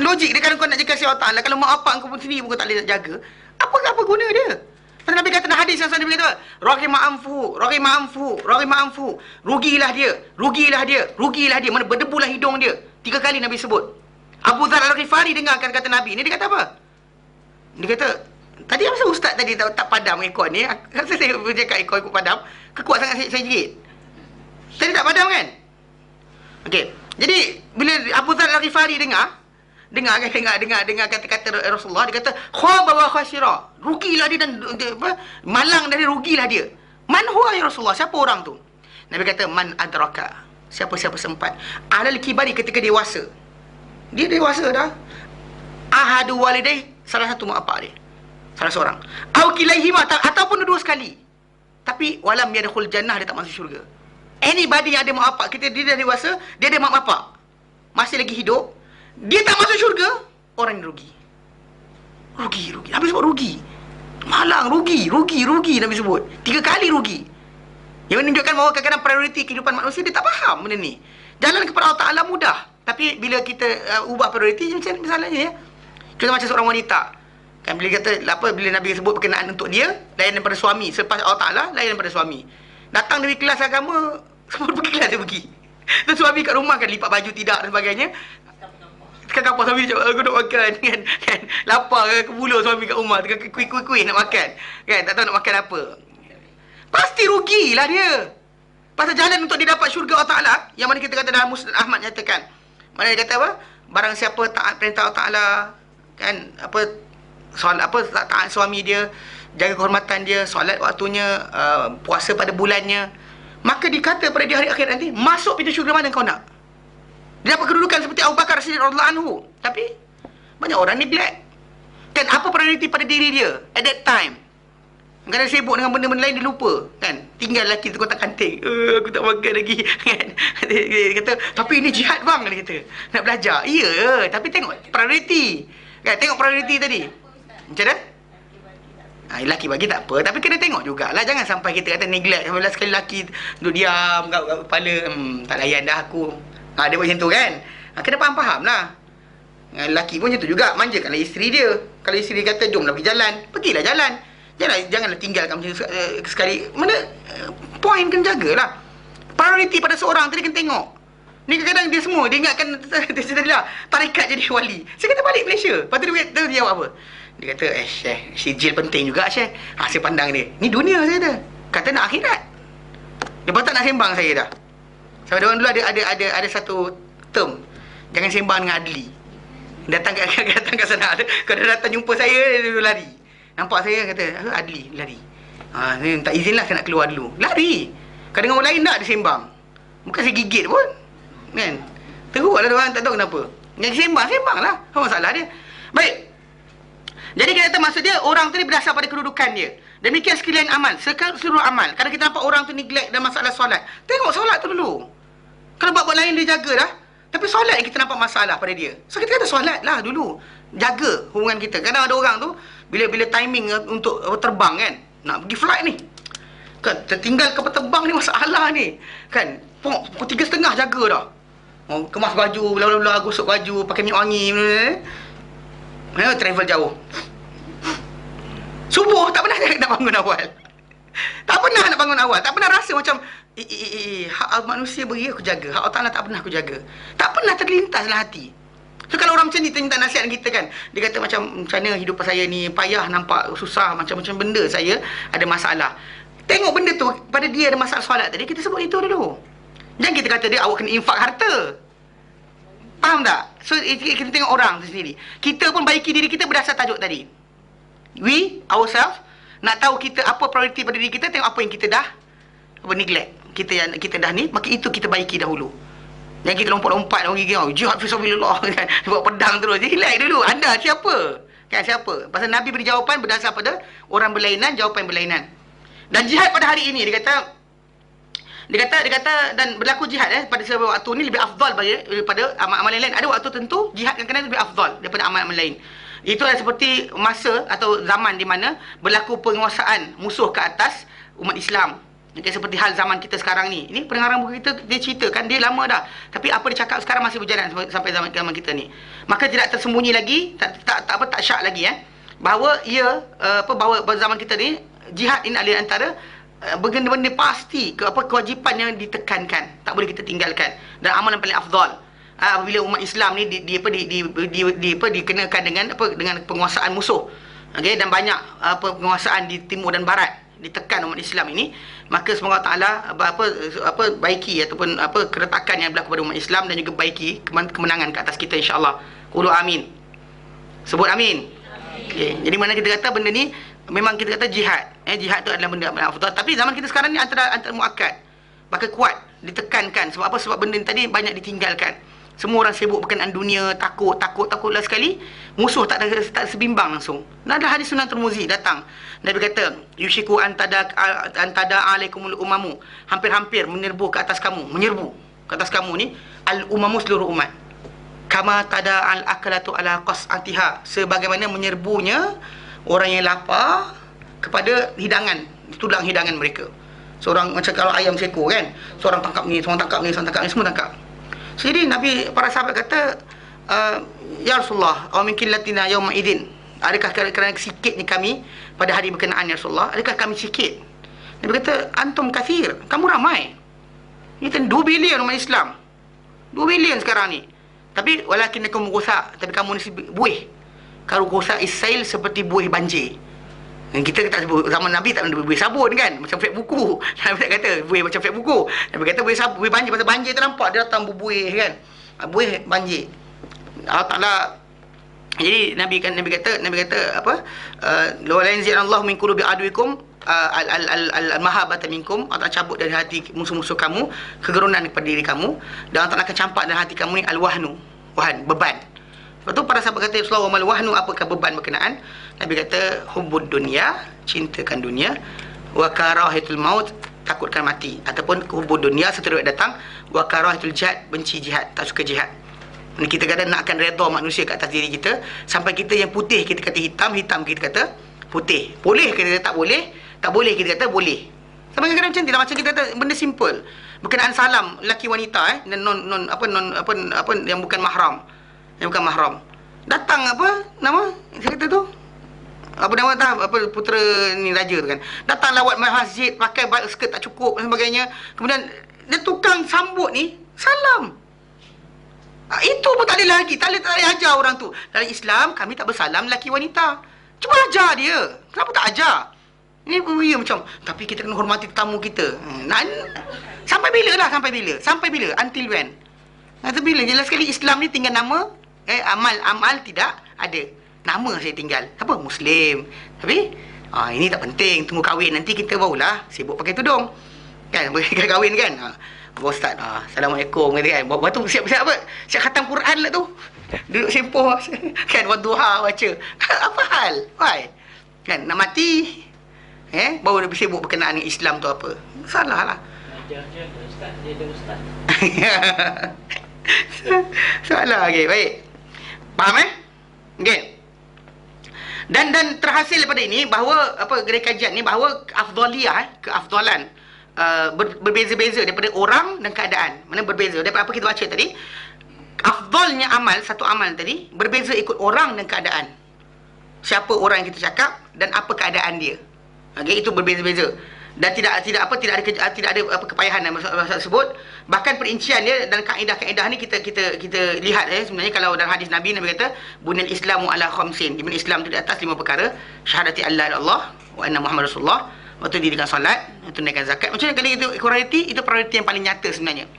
Logik dia, kalau kau nak jaga kasih Allah Ta'ala, kalau mak bapak kau pun sendiri pun kau tak boleh nak jaga, apa guna dia? Pasal Nabi kata dalam hadis yang Nabi kata, Rahimah amfu, rugilah dia, mana berdebulah hidung dia. 3 kali Nabi sebut. Abu Dzar Al-Ghifari dengarkan kata Nabi ni, dia kata apa? Dia kata, tadi apa ustaz tadi tak padam ekor ni? Rasa saya bercakap ekor ikut padam, kekuat sangat saya gigit. Tadi tak padam kan? Okey. Jadi bila Abu Dzar Al-Ghifari dengar kata-kata Rasulullah, dia kata khaba wa khasira, rugilah dia dan malang dari rugilah dia. Man huwa ya Rasulullah? Siapa orang tu? Nabi kata man adraka, siapa-siapa sempat alal kibari, ketika dewasa. Dia dewasa dah. Ahadu walidai, salah satu mak bapak dia, salah seorang. Au kilaihima, ataupun dua sekali. Tapi walam yadkhul jannah, dia tak masuk syurga. Anybody yang ada mak bapak, dia dah dewasa, dia ada mak bapak, masih lagi hidup, dia tak masuk syurga, orang yang rugi. Nabi sebut rugi. Malang, rugi Nabi sebut. 3 kali rugi. Yang menunjukkan bahawa kadang-kadang prioriti kehidupan manusia, dia tak faham benda ni. Jalan kepada Allah Ta'ala mudah. Tapi bila kita ubah prioriti, macam misalnya ya. Contoh macam seorang wanita. Kan bila kata, bila Nabi sebut berkenaan untuk dia, lain daripada suami. Selepas Allah Ta'ala, lain daripada suami. Datang dari kelas agama, semua pergi kelas dia pergi. Dan suami kat rumah kan, lipat baju tidak dan sebagainya. Sekarang apa suami cakap, aku nak makan kan. Lapar ke buluh suami kat rumah, tengah kuih nak makan kan, tak tahu nak makan apa. Pasti rugilah dia. Pasal jalan untuk dia dapat syurga Allah Ta'ala, yang mana kita kata dalam Musnad Ahmad nyatakan, mana dia kata apa, barang siapa taat perintah Allah Ta'ala kan, solat apa, taat suami dia, jaga kehormatan dia, solat waktunya, puasa pada bulannya, maka dikata pada di hari akhir nanti, masuk pintu syurga mana kau nak. Dia dapat kedudukan seperti Abu Bakar Siddiq radhiyallahu anhu. Tapi banyak orang neglect. Kan apa prioriti pada diri dia at that time? Kadang sibuk dengan benda-benda lain, dia lupa kan. Tinggal lelaki tu kotak kanting, aku tak makan lagi kan. Dia kata, tapi ini jihad bang, dia kata. Nak belajar. Ya, tapi tengok prioriti. Kan, tengok prioriti tadi. Macam mana? Lelaki bagi tak apa, tapi kena tengok jugalah. Jangan sampai kita kata neglect. Bila sekali lelaki duduk diam kat kepala, tak layan dah aku. Dia buat macam tu kan. Kena faham lah. Lelaki pun macam tu juga, manjakanlah isteri dia. Kalau isteri dia kata jomlah pergi jalan, pergilah jalan. Janganlah tinggalkan macam sekali. Mana point kena jagalah. Prioriti pada seorang tadi kena tengok. Ni kadang-kadang dia semua dia ingatkan dia tadilah tarikat jadi wali. Saya kata balik Malaysia. Lepas tu dia jawab apa? Dia kata, Syekh, sijil penting juga Syekh. Saya pandang dia, ni dunia saya kata. Kata nak akhirat. Dia tak nak sembang saya dah. Sampai orang dulu ada satu term, jangan sembang dengan Adli. Datang kat sana, kalau datang jumpa saya, dia lari. Nampak saya kata, Adli, lari. Ni tak izinlah saya nak keluar dulu. Lari. Kadang orang lain tak ada sembang. Bukan saya gigit pun. Kan? Teruklah orang, tak tahu kenapa. Yang sembang lah. Apa masalah dia? Baik. Jadi kita kata maksud dia, orang tu ni berdasar pada kedudukan dia. Demikian sekalian amal. Seluruh amal. Kadang kita nampak orang tu neglect dalam masalah solat. Tengok solat tu dulu. Kalau buat lain dia jaga dah. Tapi solat kita nampak masalah pada dia. So kita kata solat lah dulu. Jaga hubungan kita. Kadang ada orang tu, bila timing untuk terbang kan, nak pergi flight ni kan, tertinggal kapal terbang ni masalah ni kan, pukul 3:30 jaga dah. Kemas baju, bla gosok baju, pakai minyak wangi, travel jauh. Subuh tak pernah nak bangun awal. Tak pernah nak bangun awal. Tak pernah rasa macam hak manusia beri aku jaga, hak Allah Ta'ala tak pernah aku jaga. Tak pernah terlintas dalam hati. So kalau orang macam ni minta nasihat kita kan, dia kata macam mana hidup saya ni payah, nampak susah, macam-macam benda saya ada masalah. Tengok benda tu pada dia ada masalah solat tadi, kita sebut itu dulu. Jangan kita kata dia awak kena infak harta. Faham tak? So kita tengok orang tu sendiri. Kita pun baiki diri kita berdasar tajuk tadi. We ourselves nak tahu kita apa prioriti pada diri kita, tengok apa yang kita dah neglect. Kita dah ni, maka itu kita baiki dahulu. Yang kita lompat-lompat orang gigi, jihad fisabilillah kan, bawa pedang terus. Relax dulu. Anda siapa? Kan siapa? Pasal Nabi beri jawapan berdasar pada orang berlainan, jawapan berlainan. Dan jihad pada hari ini dia kata dan berlaku jihad pada sebuah waktu ni lebih afdal daripada amal-amal lain. Ada waktu tentu jihad kadang-kadang lebih afdal daripada amal-amal lain. Itu adalah seperti masa atau zaman di mana berlaku penguasaan musuh ke atas umat Islam. Okay, seperti hal zaman kita sekarang ni. Ini pengarang buku kita, dia ceritakan, dia lama dah. Tapi apa dia cakap sekarang masih berjalan sampai zaman kita ni. Maka tidak tersembunyi lagi, tak syak lagi bahawa bahawa zaman kita ni jihad ini adalah antara benda-benda pasti kewajipan yang ditekankan, tak boleh kita tinggalkan, dan amalan paling afdal. Bila umat Islam ni dikenakan dengan penguasaan musuh. Okey, dan banyak penguasaan di timur dan barat ditekan umat Islam ini, maka semoga Allah baiki ataupun keretakan yang berlaku pada umat Islam, dan juga baiki kemenangan ke atas kita insya-Allah. Qulu amin. Sebut amin. Okey, jadi mana kita kata benda ni memang kita kata jihad. Jihad tu adalah benda yang afdal, tapi zaman kita sekarang ni antara muakkad. Maka kuat ditekankan. Sebab apa? Sebab benda ni tadi banyak ditinggalkan. Semua orang sibuk berkenaan dunia, takutlah sekali. Musuh tak sebimbang langsung. Dan ada hadis Sunan Tirmizi datang. Nabi kata, yushiku antada alaikumul umamu. Hampir-hampir menyerbu ke atas kamu ni al-umamu seluruh umat. Kama tada al-akalatu ala qas'atiha. Sebagaimana menyerbunya orang yang lapar kepada hidangan, tulang hidangan mereka. Seorang macam kalau ayam seekor kan, seorang tangkap ni, seorang tangkap ni, semua tangkap. So, jadi Nabi, para sahabat kata, ya Rasulullah, aw min killatina yawma idin. Adakah kerana sikitnya kami pada hari berkenaan ya Rasulullah? Adakah kami sikit? Nabi kata, antum kathir, kamu ramai. Ini 2 bilion umat Islam. 2 bilion sekarang ni. Tapi walakinakum ghusa, tapi kamu ni buih. Kalau ghusa isail seperti buih banjir. Dan kita tak sebut, zaman Nabi tak ada buih sabun kan, macam fek buku. Nabi tak kata buih macam fek buku. Nabi kata buih banjir, pasal banjir tu nampak dia datang berbuih kan. Buih banjir. Allah Ta'ala Jadi Nabi kata apa? La yanzi'anallahu min qulubi aduikum al-mahabata minkum, Allah cabut dari hati musuh-musuh kamu kegerunan kepada diri kamu, dan Allah akan campak dalam hati kamu ni al-wahnu, beban. Lepas tu para sahabat kata, Rasulullah, wa mal wahnu, apakah beban berkenaan? Nabi kata, hubbud dunya, cintakan dunia, wa karahatul maut, takutkan mati, ataupun hubbud dunya seterusnya datang, wa karahatul jihad, benci jihad, tak suka jihad. Ni kita kadang nakkan redha manusia kat atas diri kita, sampai kita yang putih kita kata hitam, hitam kita kata putih. Boleh kita kata tak boleh, tak boleh kita kata boleh. Sampai kadang-kadang macam ni lah, macam kita kata benda simple. Berkenaan salam lelaki wanita dan non yang bukan mahram. Yang bukan mahram. Datang apa nama saya kata tu? Apa nama tak? Apa putera ni raja tu kan. Datang lawat masjid pakai skirt tak cukup dan sebagainya. Kemudian dia tukang sambut ni salam. Itu pun tak ada lagi. Tak boleh ajar orang tu. Dalam Islam, kami tak bersalam lelaki wanita. Cuba ajar dia. Kenapa tak ajar? Ini ya macam, tapi kita kena hormati tetamu kita. Sampai bila lah? Sampai bila? Sampai bila? Until when? Sampai bila? Jelas sekali Islam ni tinggal nama. Amal tidak ada. Nama saya tinggal. Apa? Muslim. Tapi, ini tak penting. Tunggu kahwin. Nanti kita barulah sibuk pakai tudung. Kan? Kahwin kan? Ustaz, Assalamualaikum kata kan. Lepas tu siap-siap apa? Siap khatam Quran lah tu. Duduk sempoh kan, wadduha baca. Apa hal? Why? Kan nak mati baru dia sibuk berkenaan dengan Islam tu apa? Salah lah.
Ajar je ustaz, dia ada ustaz.
Salah. Okey, baik. Faham okey. Dan terhasil daripada ini bahawa apa dari kajian ni bahawa afdaliyah keafdalan berbeza-beza daripada orang dan keadaan. Mana berbeza daripada apa kita baca tadi. Afdalnya amal, satu amal tadi berbeza ikut orang dan keadaan. Siapa orang yang kita cakap dan apa keadaan dia. Okey, itu berbeza-beza. Dan tidak ada apa kepayahan dalam masalah tersebut. Bahkan perincian dia dan kaedah-kaedah ni kita lihat sebenarnya kalau dalam hadis Nabi kata bunil islamu ala khamsin. Islam tu di atas 5 perkara. Syahadati alla ilaha illallah wa anna muhammadar rasulullah. Waktu dirikan solat, tunaikan zakat. Macam mana kalau itu prioriti, itu prioriti yang paling nyata sebenarnya.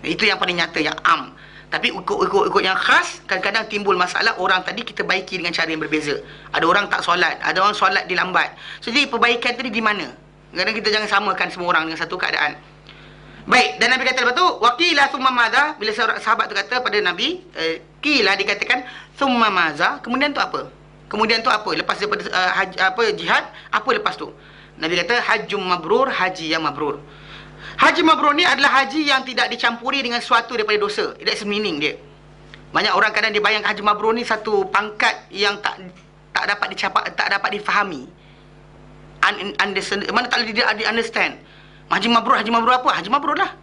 Itu yang paling nyata, yang am. Tapi ikut yang khas, kadang-kadang timbul masalah orang tadi kita baiki dengan cara yang berbeza. Ada orang tak solat, ada orang solat dilambat. So, jadi perbaikan tadi di mana? Kadang kita jangan samakan semua orang dengan satu keadaan. Baik, dan Nabi kata lepas tu, waqilah thumma madza, bila sahabat tu kata pada Nabi, qila dikatakan thumma madza, kemudian tu apa? Kemudian tu apa? Lepas daripada jihad, apa lepas tu? Nabi kata hajjum mabrur, haji yang mabrur. Haji mabrur ni adalah haji yang tidak dicampuri dengan sesuatu daripada dosa. That's the meaning dia. Banyak orang kadang dia bayang haji mabrur ni satu pangkat yang tak dapat difahami. Mana tak boleh dia understand. Haji mabrur apa? Haji mabrur lah.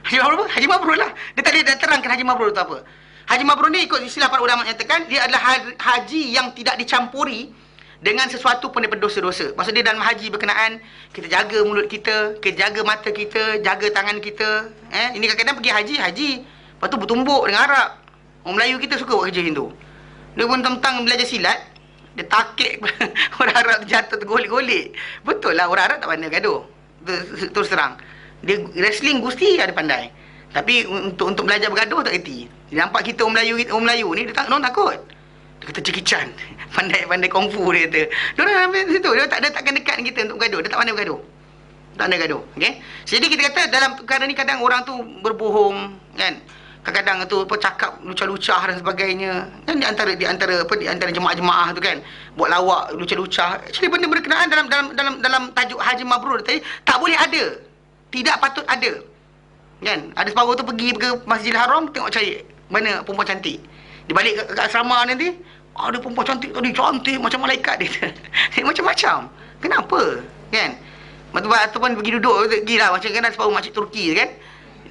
Haji mabrur lah. Dia tak boleh terangkan haji mabrur tu apa. Haji mabrur ni ikut istilah para ulama nyatakan dia adalah haji yang tidak dicampuri dengan sesuatu pun daripada dosa-dosa. Maksud dia dalam haji berkenaan, kita jaga mulut kita jaga mata kita, jaga tangan kita. Ini kadang-kadang pergi haji. Lepas tu bertumbuk dengan Arab. Orang Melayu kita suka buat kerja macam tu. Dia pun tentang belajar silat, dia takik orang Arab jatuh tergolek-golek. Betul lah, orang Arab tak pandai gaduh. Terus terang. Dia wrestling gusti ada pandai. Tapi untuk belajar bergaduh tak kerti. Dia nampak kita orang Melayu ni, dia takut. Dia kata Jackie Chan. Pandai kungfu dia kata. Dia orang situ. Dia takkan dekat dengan kita untuk bergaduh. Dia tak pandai bergaduh. Tak pandai bergaduh. Okay? Jadi kita kata dalam perkara ni kadang orang tu berbohong. Kan? Kadang-kadang tu cakap lucah-lucah dan sebagainya. Dan di antara jemaah-jemaah tu kan. Buat lawak, lucah-lucah. Jadi benda berkenaan dalam tajuk Haji Mabrur tadi. Tak boleh ada. Tidak patut ada. Kan? Ada separuh tu pergi ke Masjidil Haram. Tengok cari mana perempuan cantik. Dia balik ke asrama nanti, ada perempuan cantik tadi, cantik macam malaikat dia. Macam-macam. Kenapa? Kan? Ataupun pergi duduk, pergilah macam kan separuh makcik Turki kan.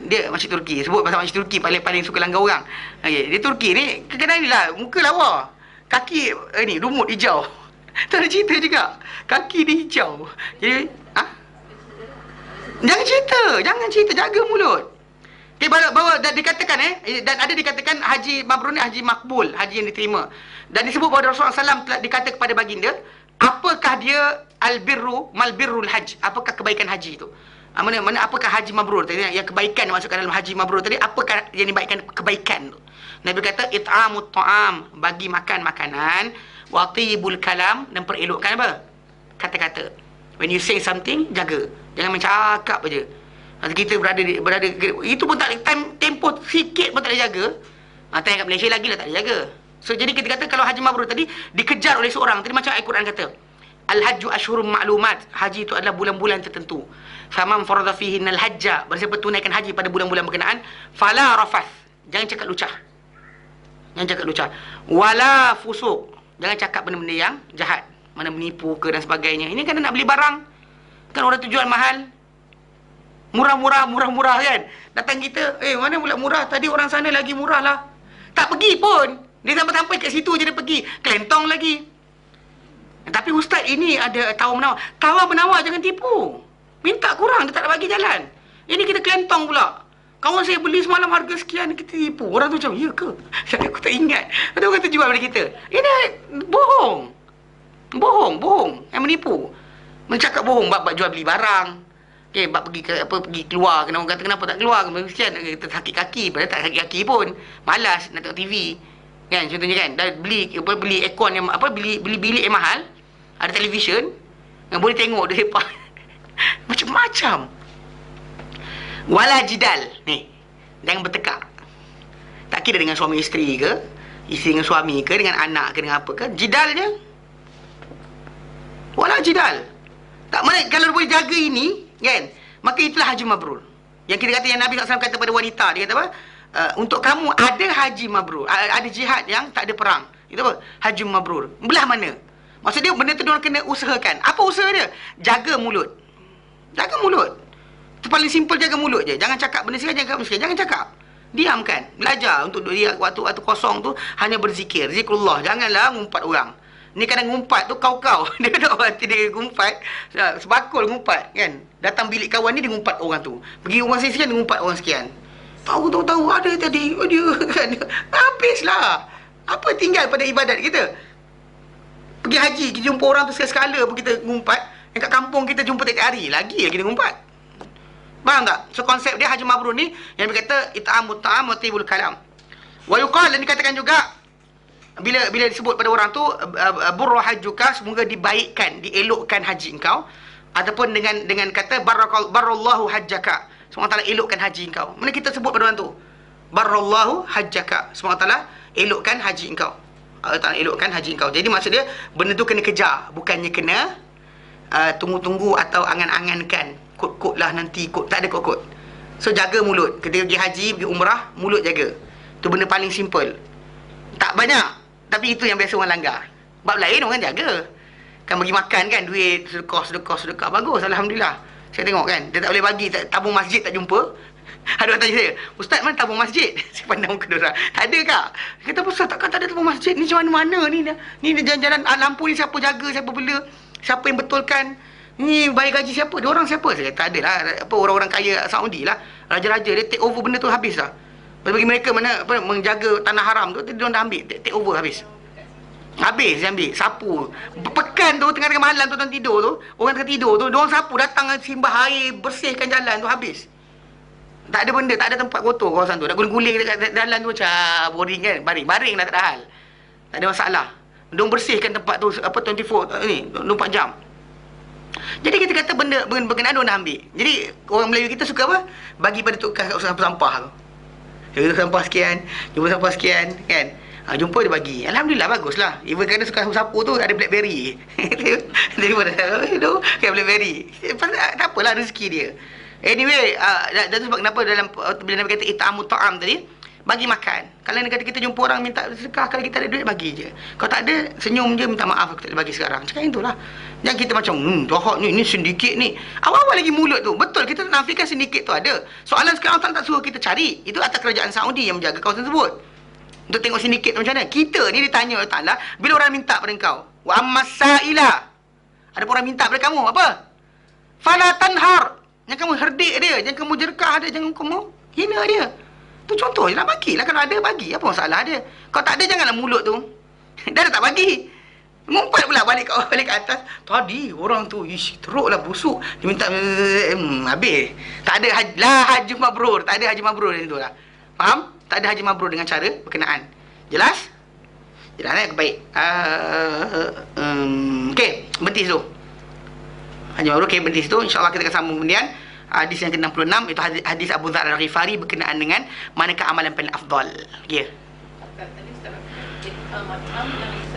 Dia makcik Turki, sebut pasal makcik Turki paling suka langgar orang. Okay. Dia Turki ni, kadang-kadang ni lah, muka lawa. Kaki ni, lumut hijau. Tak ada cerita juga. Kaki dia hijau. Jadi, Jangan cerita, jaga mulut. Okay, bahawa dikatakan dan ada dikatakan haji mabrur ni haji makbul, haji yang diterima. Dan disebut bahawa Rasulullah SAW telah dikata kepada baginda, apakah dia al-birru mal birrul hajj? Apakah kebaikan haji itu? Apakah haji mabrur tadi, yang kebaikan dimasukkan dalam haji mabrur tadi, apakah yang dibaikkan kebaikan tu? Nabi kata it'amut ta'am, bagi makan makanan, wa tibul kalam, dan perelokkan apa? Kata-kata. When you say something, jaga. Jangan mencakap aja. Kita berada itu pun tak tempoh sikit pun tak boleh jaga. Kat Malaysia lagi lah tak boleh jaga. So jadi kita kata kalau haji mabrur tadi dikejar oleh seorang tadi, macam Al-Quran kata, Al-hajju ashhurum ma'lumat, haji itu adalah bulan-bulan tertentu. Faman farada fihinnal hajja, barang siapa tunaikan haji pada bulan-bulan berkenaan, fala rafath, jangan cakap lucah. Jangan cakap lucah. Wala fusuq, jangan cakap benda-benda yang jahat, mana menipu ke dan sebagainya. Ini kan nak beli barang, kan orang tu jual mahal, murah-murah kan. Datang kita, mana pula murah, tadi orang sana lagi murah lah. Tak pergi pun, dia sampai kat situ je dia pergi, kelentong lagi. Tapi ustaz ini ada tawar-menawar, jangan tipu. Minta kurang, dia tak nak bagi jalan. Ini kita kelentong pula. Kawan saya beli semalam harga sekian, kita tipu. Orang tu macam, ya ke? Aku tak ingat. Lepas tu orang tu jual pada kita. Ini bohong. Yang menipu. Mencakap bohong, bab jual beli barang. Okay, bab pergi keluar. Kena orang kata kenapa tak keluar? Sekian, kita sakit kaki. Padahal tak sakit kaki pun. Malas nak tengok TV. Kan, contohnya kan. Dah beli aircon yang, beli bilik yang mahal. Ada televisyen. Yang boleh tengok dia lepas. Macam-macam. Wala jidal. Ni, jangan bertekak. Tak kira dengan suami isteri ke, isteri dengan suami ke, dengan anak ke, dengan apa ke, jidalnya wala jidal. Tak mana, kalau boleh jaga ini kan, maka itulah haji mabrur. Yang kita kata, yang Nabi SAW kata pada wanita, dia kata apa? Untuk kamu ada haji mabrur, ada jihad yang tak ada perang. Itu apa? Haji mabrur. Belah mana? Maksud dia benda tu diorang kena usahakan. Apa usaha dia? Jaga mulut. Jaga mulut. Itu paling simple, jaga mulut je. Jangan cakap benda sekali, jangan cakap. Diamkan. Belajar untuk dia waktu kosong tu hanya berzikir. Zikrullah. Janganlah ngumpat orang. Ni kadang ngumpat tu kau-kau. Dia kata orang dia ngumpat. Sebakul ngumpat kan. Datang bilik kawan ni dia ngumpat orang tu. Pergi rumah sekian dia ngumpat orang sekian. Tahu ada tadi. Oh dia kan. Habislah. Apa tinggal pada ibadat kita? Pergi haji, kita jumpa orang tu sekali-sekala pun kita ngumpat. Yang kat kampung kita jumpa tiap hari. Lagi kita ngumpat. Faham tak? So konsep dia haji mabrur ni yang dia kata it'amut ta'am wa tibul kalam. Wa yuqal, dan dikatakan juga bila disebut pada orang tu burra hajjuka, semoga dibaikkan, dielokkan haji engkau, ataupun dengan kata barallahu hajjaka, semoga Allah elokkan haji engkau. Mana kita sebut pada orang tu barallahu hajjaka, semoga Allah elokkan haji engkau. Allah Ta'ala elokkan haji engkau. Jadi maksud dia benda tu kena kejar, bukannya kena tunggu-tunggu atau angan-angankan. Kot-kot lah nanti, tak ada kot-kot. So jaga mulut. Ketika pergi haji, pergi umrah, mulut jaga. Itu benda paling simple. Tak banyak, tapi itu yang biasa orang langgar. Bab lain orang jaga. Kan bagi makan kan, duit, sedekah. Bagus, Alhamdulillah. Saya tengok kan, dia tak boleh bagi, tabung masjid tak jumpa. Ada orang tanya saya, Ustaz mana tabung masjid? Saya pandang muka dia orang. Tak ada kak? Dia kata, Ustaz takkan tak ada tabung masjid? Ni macam mana ni? Ni jalan-jalan lampu ni siapa jaga, siapa bela, siapa yang betulkan? Ni bayar gaji siapa? Dia orang siapa? Saya kata, tak adalah. Orang-orang kaya Saudi lah. Raja-raja, dia take over benda tu habis lah. Bagi mereka mana menjaga tanah haram tu, dia orang dah ambil. Take over habis. Habis dia ambil. Sapu. Pekan tu, tengah-tengah malam tu, orang tidur tu. Orang tengah tidur tu, dia orang sapu datang simbah air, bersihkan jalan tu habis. Tak ada benda, tak ada tempat kotor kawasan tu. Nak guling-guling dekat jalan tu macam boring kan. Baring dah tak ada hal. Tak ada masalah. Dia orang bersihkan tempat tu 24 ni, 24 jam. Jadi kita kata benda berkenaan dia dah ambil. Jadi orang Melayu kita suka apa? Bagi pada tukang sampah tu. Jumpa sampah sekian kan. Jumpa dia bagi. Alhamdulillah baguslah. Even kadang suka sapu tu ada BlackBerry. Daripada kan BlackBerry. Tak apalah rezeki dia. Anyway, dan tu sebab kenapa dalam bila Nabi kata it'amut ta'am tadi, bagi makan. Kalau dia kata kita jumpa orang minta sedekah, kalau kita ada duit bagi je. Kalau tak ada, senyum je, minta maaf aku tak boleh bagi sekarang. Cakap itulah. Jangan kita macam jahat ni sindiket ni. Awal-awal lagi mulut tu. Betul, kita tak nafikan sindiket tu ada. Soalan sekarang tak suruh kita cari. Itu atas kerajaan Saudi yang menjaga kawasan tersebut. Untuk tengok sindiket macam mana. Kita ni ditanya Allah Ta'ala, bila orang minta pada kau, wa ammas sa'ila, ada orang minta pada kamu, apa? Fala tanhar. Jangan kamu herdik dia, jangan kamu jerkah dia, jangan kamu hina dia. Tu contoh je lah, bagilah. Kalau ada, bagi. Apa masalah dia? Kalau tak ada, janganlah mulut tu. Dia dah tak bagi. Mengumpat pula balik ke atas. Tadi orang tu ish teruklah busuk. Dia minta habis. Tak ada haji mabrur, tak ada haji mabrur itu lah. Faham? Tak ada haji mabrur dengan cara berkenaan. Jelas? Jelas baik. Okey, berhenti situ. Haji mabrur okey berhenti situ. Insya-Allah kita akan sambung kemudian. Hadis yang ke-66 itu hadis Abu Dzar Al-Ghifari berkenaan dengan manakah amalan paling afdal. Ya.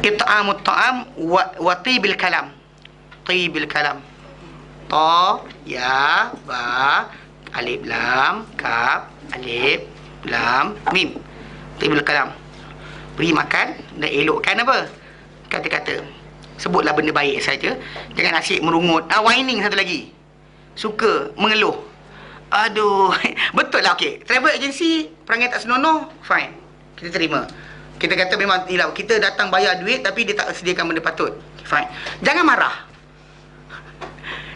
It'amut ta'am wa tibil kalam. Tibil kalam. Ta, ya, ba, alif lam, kaf, alif lam, mim. Tibil kalam. Beri makan dan elokkan apa? Kata-kata. Sebutlah benda baik saja. Jangan asyik merungut. Whining satu lagi. Suka mengeluh. Aduh. Betul lah, okey. Travel agency perangai tak senonoh, fine. Kita terima. Kita kata memang hilang. Kita datang bayar duit tapi dia tak sediakan benda patut. Fine. Jangan marah.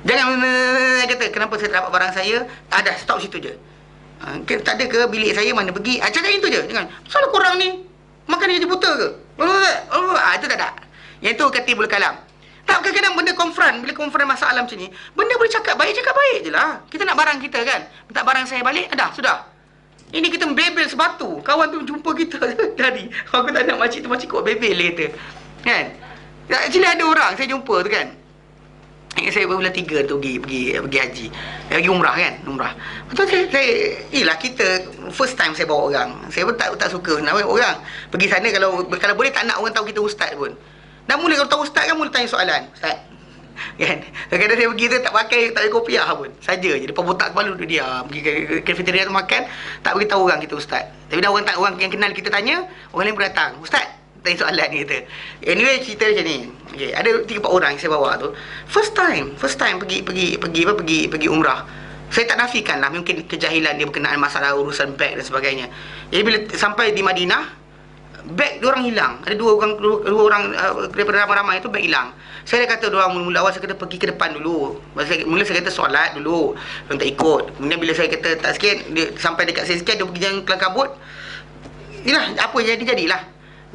Jangan kata kenapa saya tak dapat barang saya. Dah stop situ je. Tak ada ke bilik saya mana pergi. Cakap itu je. Jangan. Salah korang ni. Makan dia buta ke? Itu tak ada. Yang tu katibul kalam. Tak, kadang-kadang benda konfront. Bila konfront masalah macam ni, benda boleh cakap baik je lah. Kita nak barang kita kan. Minta barang saya balik, dah, sudah. Ini kita bebel sebatu. Kawan tu jumpa kita tadi. Aku tak nak makcik tu, makcik kau bebel kata. Kan? Actually ada orang saya jumpa tu kan. Saya bulan 3 tu pergi haji. Pergi umrah kan? Umrah. Betul saya kita first time saya bawa orang. Saya pun tak suka nak bawa orang. Pergi sana kalau boleh tak nak orang tahu kita ustaz pun. Dan mula kalau tahu ustaz kan mula tanya soalan. Ustaz. Kan? Kadang-kadang saya pergi tu tak pakai kopiah pun. Saja je depan botak kepala duduk diam. Pergi ke cafeteria tu makan, tak beritahu orang kita ustaz. Tapi dah orang yang kenal kita tanya, orang lain pun datang. Ustaz, tanya soalan ni kata. Anyway cerita macam ni. Okay, ada 3-4 orang yang saya bawa tu. First time pergi umrah. Saya tak nafikan lah mungkin kejahilan dia berkenaan masalah urusan beg dan sebagainya. Jadi bila sampai di Madinah, beg diorang hilang. Ada dua orang daripada ramai-ramai itu beg hilang. Saya dah kata diorang mula awal saya kata pergi ke depan dulu. Mula saya kata solat dulu. Diorang tak ikut. Kemudian bila saya kata tak sikit, dia sampai dekat saya sikit, dia pergi jalan kelang kabut. Inilah apa jadilah.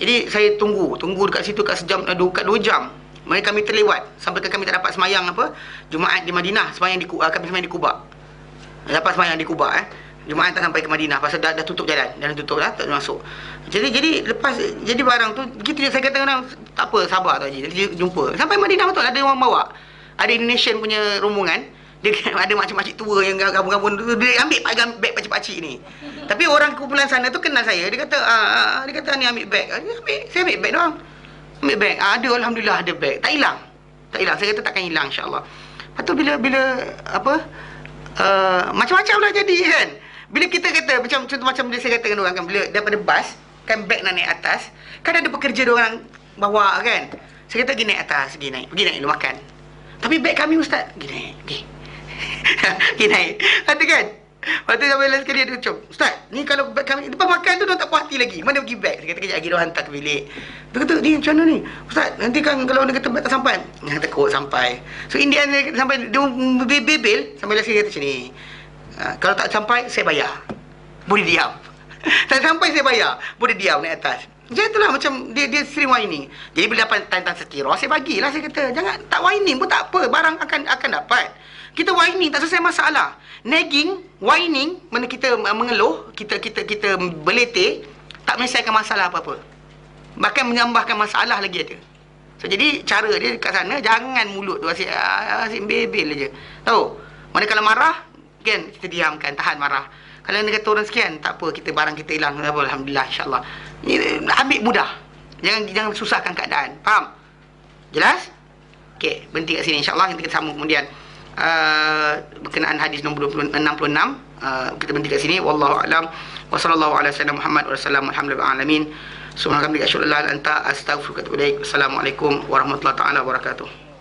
Jadi saya tunggu dekat situ kat sejam, dekat 2 jam. Mereka kami terlewat sampai kami tak dapat semayang Jumaat di Madinah, kami semayang di Kuba. Dapat semayang di Kuba Jumaat tak sampai ke Madinah pasal dah tutup jalan tutup lah, tak masuk. Jadi lepas jadi barang tu gitu je saya kata orang tak apa sabar tu haji. Jadi jumpa sampai Madinah betul ada orang bawa. Ada Indonesian punya rombongan. Dia ada makcik-makcik tua yang gabung-gabung tu dia ambil beg pakcik-pakcik ni. Tapi orang kumpulan sana tu kenal saya. Dia kata ni ambil beg. Saya ambil beg doang. Ambil beg. Ada alhamdulillah ada beg. Tak hilang. Saya kata takkan hilang insya-Allah. Lepas tu bila macam-macam lah jadi kan. Bila kita kata macam bila saya katakan orang kan bila daripada bas kan beg nak naik atas kan ada pekerja orang bawa kan. Saya kata pergi naik atas, pergi naik dulu makan. Tapi beg kami ustaz, pergi naik. Pergi naik. Ada kan? Lepas tu sampai last sekali dia macam, ustaz, ni kalau beg kami depan makan tu tak puas hati lagi. Mana pergi beg? Saya kata kejap lagi dia hantar ke bilik. Dia kata, ni macam mana ni? Ustaz, nanti kan kalau dia kata beg tak sampai. Dia kata kot sampai. So in the end sampai dia bebel sampai last sekali kata macam ni. Kalau tak sampai, saya bayar. Boleh diam. Tak sampai, saya bayar. Boleh diam naik atas. Macam itulah macam dia sering whining. Jadi bila dapat tantang sekira, saya bagilah. Saya kata, jangan, tak whining pun tak apa. Barang akan dapat. Kita whining, tak selesai masalah. Nagging, whining, mana kita mengeluh, kita beletih, tak menyelesaikan masalah apa-apa. Bahkan menambahkan masalah lagi ada. So, jadi cara dia kat sana, jangan mulut tu asyik bebel je. Tahu? Mana kalau marah, kan kita diamkan, tahan marah. Kalau dia kata orang sekian, tak apa, kita barang kita hilang. Alhamdulillah, insyaAllah. Ambil mudah. Jangan susahkan keadaan. Faham? Jelas? Okey, berhenti kat sini. InsyaAllah kita sambung kemudian. Berkenaan hadis nombor 66. Kita berhenti kat sini. Wallahu a'lam. Wa sallallahu ala sayyidina Muhammad wa sallam alhamdulillah alamin. Subhanallah, asyhadu an la ilaha illa anta astaghfiruka wa atubu ilaik. Assalamualaikum warahmatullahi taala wabarakatuh.